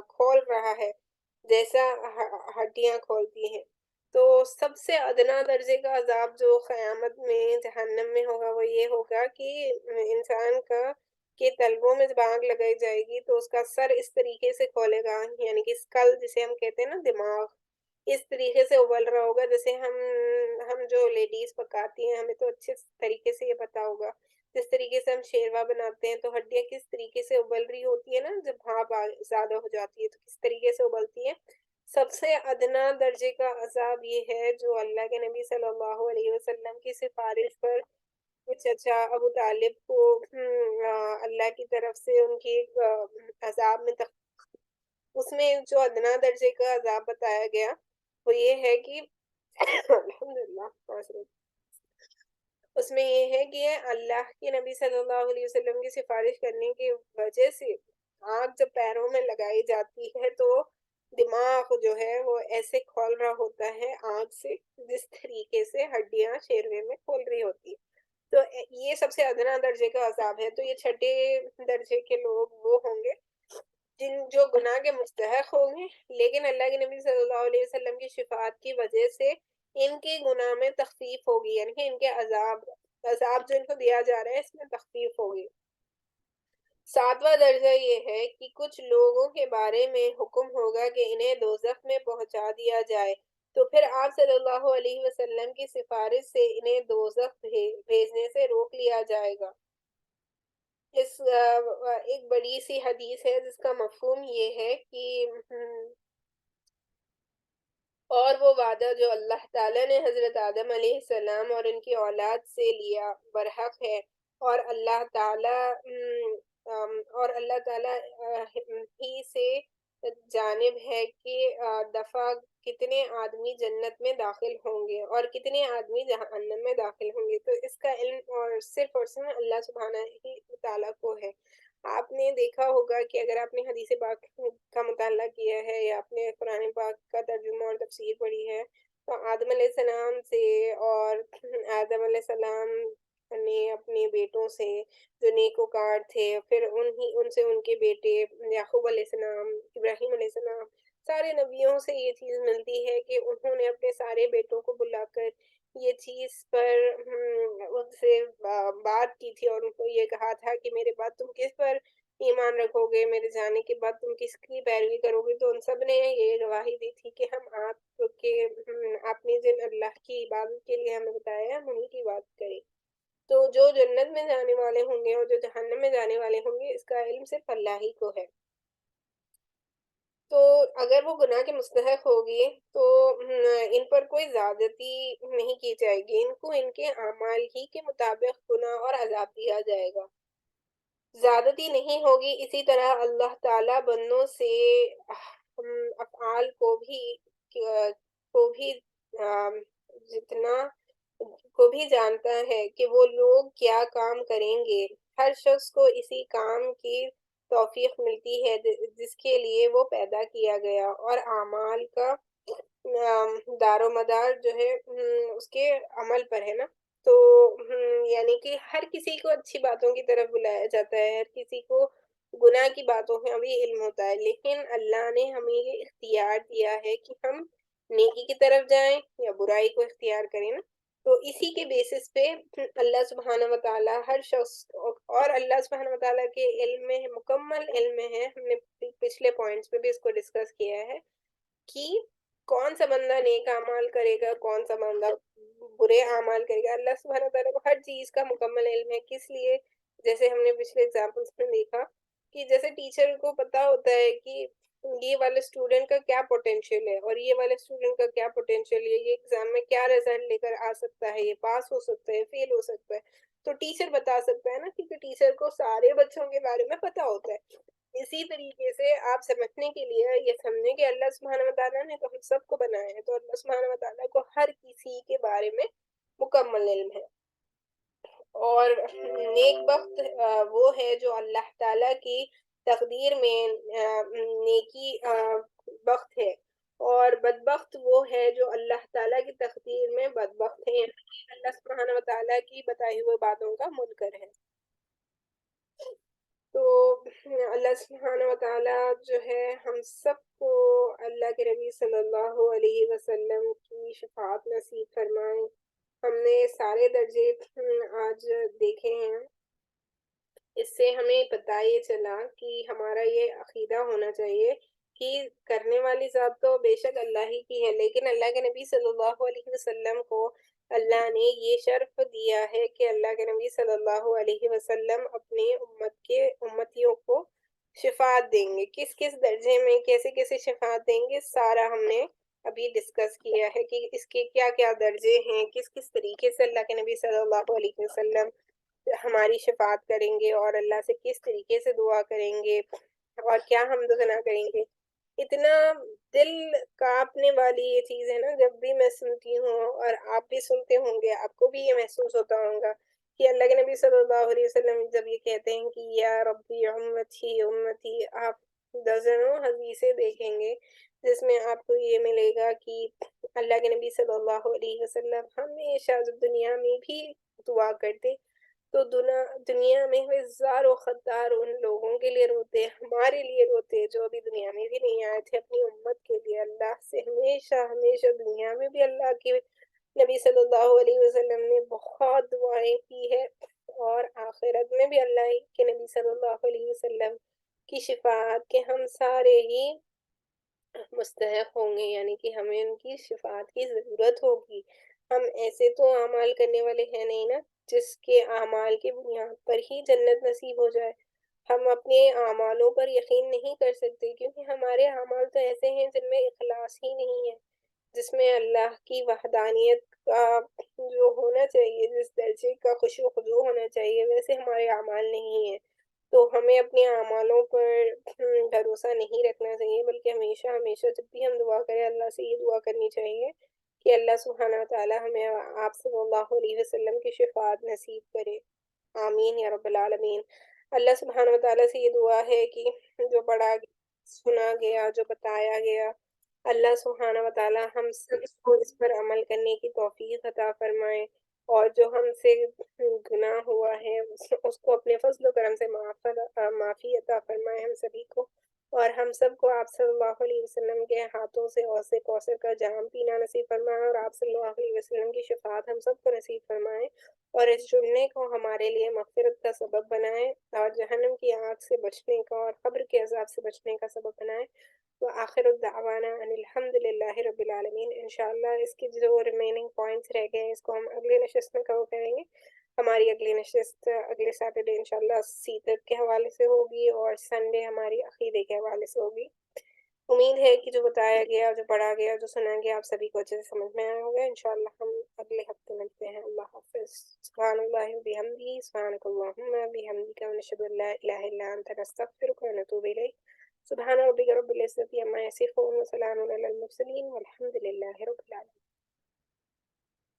کھول رہا ہے، جیسا ہڈیاں کھولتی ہیں۔ تو سب سے ادنا درجے کا عذاب جو قیامت میں جہنم میں ہوگا وہ یہ ہوگا کہ انسان کا کے تلووں میں آگ لگائی جائے گی تو اس کا سر اس طریقے سے کھولے گا، یعنی کہ اسکل جسے ہم کہتے ہیں نا، دماغ اس طریقے سے ابل رہا ہوگا، جیسے ہم جو لیڈیز پکاتی ہیں، ہمیں تو اچھے طریقے سے یہ پتا ہوگا، جس طریقے سے ہم شیروا بناتے ہیں تو ہڈیاں کس طریقے سے ابل رہی ہوتی ہے نا، جب بھاپ زیادہ ہو جاتی ہے تو کس طریقے سے ابلتی ہے۔ سب سے ادنا درجے کا عذاب یہ ہے جو اللہ کے نبی صلی اللہ علیہ وسلم کی سفارش پر چچا ابو طالب کو اللہ کی طرف سے ان کی عذاب میں اس میں جو ادنا درجے کا عذاب بتایا گیا وہ یہ ہے کہ الحمدللہ، اس میں یہ ہے کہ اللہ کے نبی صلی اللہ علیہ وسلم کی سفارش کرنے کی وجہ سے آگ جب پیروں میں لگائی جاتی ہے تو دماغ جو ہے وہ ایسے کھول رہا ہوتا ہے آگ سے، جس طریقے سے ہڈیاں شیروے میں کھول رہی ہوتی ہے۔ تو یہ سب سے ادنا درجے کا عذاب ہے۔ تو یہ چھٹے درجے کے لوگ وہ ہوں گے جو گناہ کے مستحق ہوں گے، لیکن اللہ کے نبی صلی اللہ علیہ وسلم کی شفاعت کی وجہ سے ان کے گناہ میں تخفیف ہوگی، یعنی کہ ان کے عذاب جو ان کو دیا جا رہا ہے اس میں تخفیف ہوگی۔ ساتواں درجہ یہ ہے کہ کچھ لوگوں کے بارے میں حکم ہوگا کہ انہیں دوزخ میں پہنچا دیا جائے، تو پھر آپ صلی اللہ علیہ وسلم کی سفارش سے انہیں دوزخ بھیجنے سے روک لیا جائے گا۔ ایک بڑی سی حدیث ہے جس کا مفہوم یہ ہے کہ اور وہ وعدہ جو اللہ تعالیٰ نے حضرت آدم علیہ السلام اور ان کی اولاد سے لیا برحق ہے، اور اللہ تعالیٰ ہی سے جانب ہے کہ دفعہ کتنے آدمی جنت میں داخل ہوں گے اور کتنے آدمی جہنم میں داخل ہوں گے، تو اس کا علم اور صرف اللہ سبحانہ ہی تعالیٰ کو ہے۔ آپ نے دیکھا ہوگا کہ اگر آپ نے حدیث پاک کا مطالعہ کیا ہے یا آپ نے قرآن پاک کا ترجمہ اور تفسیر پڑھی ہے تو آدم علیہ السلام سے، اور آدم علیہ السلام نے اپنے بیٹوں سے جو نیکوکار تھے، پھر ان سے ان کے بیٹے یعقوب علیہ السلام، ابراہیم علیہ السلام، سارے نبیوں سے یہ چیز ملتی ہے کہ انہوں نے اپنے سارے بیٹوں کو بلا کر یہ چیز پر ان سے بات کی تھی اور ان کو یہ کہا تھا کہ میرے بعد تم کس پر ایمان رکھو گے، میرے جانے کے بعد تم کس کی پیروی کرو گے؟ تو ان سب نے یہ گواہی دی تھی کہ آپ نے جن اللہ کی عبادت کے لیے ہمیں بتایا ہے ہم انہیں کی بات کریں۔ تو جو جنت میں جانے والے ہوں گے اور جو جہنم میں جانے والے ہوں گے اس کا علم صرف اللہ ہی کو ہے۔ تو اگر وہ گناہ کے مستحق ہوگی تو ان پر کوئی زیادتی نہیں کی جائے گی، ان کو ان کے اعمال ہی کے مطابق گناہ اور عذاب دیا جائے گا، زیادتی نہیں ہوگی۔ اسی طرح اللہ تعالیٰ بندوں سے افعال کو بھی جتنا کو بھی جانتا ہے کہ وہ لوگ کیا کام کریں گے، ہر شخص کو اسی کام کی توفیق ملتی ہے جس کے لیے وہ پیدا کیا گیا، اور اعمال کا دار و مدار جو ہے اس کے عمل پر ہے نا۔ تو یعنی کہ ہر کسی کو اچھی باتوں کی طرف بلایا جاتا ہے، ہر کسی کو گناہ کی باتوں میں بھی علم ہوتا ہے، لیکن اللہ نے ہمیں یہ اختیار دیا ہے کہ ہم نیکی کی طرف جائیں یا برائی کو اختیار کریں نا. تو اسی کے بیسس پہ اللہ سبحانہ و تعالیٰ ہر شخص اور اللہ سبحانہ و تعالیٰ کے علم میں مکمل علم میں ہے. ہم نے پچھلے پوائنٹس پہ بھی اس کو ڈسکس کیا ہے کہ کون سا بندہ نیک اعمال کرے گا، کون سا بندہ برے اعمال کرے گا. اللہ سبحانہ تعالیٰ کو ہر چیز کا مکمل علم ہے. کس لیے؟ جیسے ہم نے پچھلے ایگزامپلس میں دیکھا کہ جیسے ٹیچر کو پتا ہوتا ہے کہ یہ والے اسٹوڈنٹ کا کیا پوٹینشیل ہے اور یہ والے اسٹوڈنٹ کا کیا پوٹینشیل ہے، یہ ایگزام میں کیا رزلٹ لے کر آ سکتا ہے، یہ پاس ہو سکتا ہے، فیل ہو سکتا ہے. تو ٹیچر بتا سکتا ہے نا، کیونکہ ٹیچر کو سارے بچوں کے بارے میں پتا ہوتا ہے. اسی طریقے سے آپ سمجھنے کے لیے یہ سمجھیں کہ اللہ سبحانہ وتعالیٰ نے تو ہم سب کو بنایا ہے، تو اللہ سبحانہ وتعالیٰ کو ہر کسی کے بارے میں مکمل علم ہے. اور نیک بخت وہ ہے جو اللہ تعالیٰ کی تقدیر میں نیکی بخت ہے، اور بدبخت وہ ہے جو اللہ تعالیٰ کی تقدیر میں بدبخت ہے، یعنی اللہ سبحانہ وتعالیٰ کی بتائی ہوئی باتوں کا منکر ہے. تو اللہ سبحانہ وتعالیٰ جو ہے ہم سب کو اللہ کے نبی صلی اللہ علیہ وسلم کی شفاعت نصیب فرمائے. ہم نے سارے درجے آج دیکھے ہیں. اس سے ہمیں پتہ یہ چلا کہ ہمارا یہ عقیدہ ہونا چاہیے کہ کرنے والی ذات تو بے شک اللہ ہی کی ہے، لیکن اللہ کے نبی صلی اللہ علیہ وسلم کو اللہ نے یہ شرف دیا ہے کہ اللہ کے نبی صلی اللہ علیہ وسلم اپنی امتیوں کو شفاعت دیں گے. کس کس درجے میں کیسے کیسے شفاعت دیں گے، سارا ہم نے ابھی ڈسکس کیا ہے کہ اس کے کیا کیا درجے ہیں، کس کس طریقے سے اللہ کے نبی صلی اللہ علیہ وسلم ہماری شفاعت کریں گے اور اللہ سے کس طریقے سے دعا کریں گے اور کیا حمد و ثنا کریں گے. اتنا دل کانپنے والی یہ چیز ہے نا، جب بھی میں سنتی ہوں اور آپ بھی سنتے ہوں گے آپ کو بھی یہ محسوس ہوتا ہوگا کہ اللہ کے نبی صلی اللہ علیہ وسلم جب یہ کہتے ہیں کہ یا ربی امتی امتی، آپ درجنوں حدیثیں دیکھیں گے جس میں آپ کو یہ ملے گا کہ اللہ کے نبی صلی اللہ علیہ وسلم ہمیشہ دنیا میں بھی دعا کرتے تو دنیا میں ہزار و خطار ان لوگوں کے لیے روتے، ہمارے لیے روتے جو ابھی دنیا میں بھی نہیں آئے تھے، اپنی امت کے لیے. اللہ سے ہمیشہ ہمیشہ دنیا میں بھی اللہ کے نبی صلی اللہ علیہ وسلم نے بہت دعائیں کی ہے، اور آخرت میں بھی اللہ کے نبی صلی اللہ علیہ وسلم کی شفاعت کے ہم سارے ہی مستحق ہوں گے، یعنی کہ ہمیں ان کی شفاعت کی ضرورت ہوگی. ہم ایسے تو اعمال کرنے والے ہیں نہیں نا جس کے اعمال کی بنیاد پر ہی جنت نصیب ہو جائے. ہم اپنے اعمالوں پر یقین نہیں کر سکتے کیونکہ ہمارے اعمال تو ایسے ہیں جن میں اخلاص ہی نہیں ہے، جس میں اللہ کی وحدانیت کا جو ہونا چاہیے، جس درجے کا خشوع و خضوع ہونا چاہیے، ویسے ہمارے اعمال نہیں ہیں. تو ہمیں اپنے اعمالوں پر بھروسہ نہیں رکھنا چاہیے، بلکہ ہمیشہ ہمیشہ جب بھی ہم دعا کریں اللہ سے یہ دعا کرنی چاہیے کہ اللہ سبحانہ وتعالیٰ ہمیں آپ صلی اللہ علیہ وسلم کی شفاعت نصیب کرے. آمین یا رب العالمین. اللہ سبحانہ وتعالیٰ سے یہ دعا ہے کہ جو پڑھا سنا گیا، جو بتایا گیا، اللہ سبحانہ وتعالیٰ ہم سب کو اس پر عمل کرنے کی توفیق عطا فرمائے، اور جو ہم سے گناہ ہوا ہے اس کو اپنے فضل و کرم سے معافی عطا فرمائے ہم سبھی کو، اور ہم سب کو آپ صلی اللہ علیہ وسلم کے ہاتھوں سے حوض کوثر کا جام پینا نصیب فرمائے، اور آپ صلی اللہ علیہ وسلم کی شفاعت ہم سب کو نصیب فرمائے، اور اس جمعے کو ہمارے لیے مغفرت کا سبب بنائے، اور جہنم کی آگ سے بچنے کا اور قبر کے عذاب سے بچنے کا سبب بنائے. وآخر الدعوانا ان الحمد للہ رب العالمین. انشاءاللہ اس کی جو ریمیننگ پوائنٹس رہ گئے ہیں اس کو ہم اگلے نشست میں کور کریں گے. ہماری اگلی نشست اگلے سیٹرڈے انشاءاللہ سیرت کے حوالے سے ہوگی، اور سنڈے ہماری عقیدے کے حوالے سے ہوگی. امید ہے کہ جو بتایا گیا، جو پڑھا گیا، جو سنا گیا آپ سبھی کو اچھے سے سمجھ میں آیا ہوگا. انشاءاللہ ہم اگلے ہفتے ملتے ہیں. اللہ حافظ. سبحان اللہ و بحمدہ، سبحانک اللہم و بحمدک، ونشہد ان لا الہ الا انت، نستغفرک ونتوب الیک. سبحان ربک رب العزة عما یصفون، وسلام علی المرسلین، والحمد للہ رب العالمین.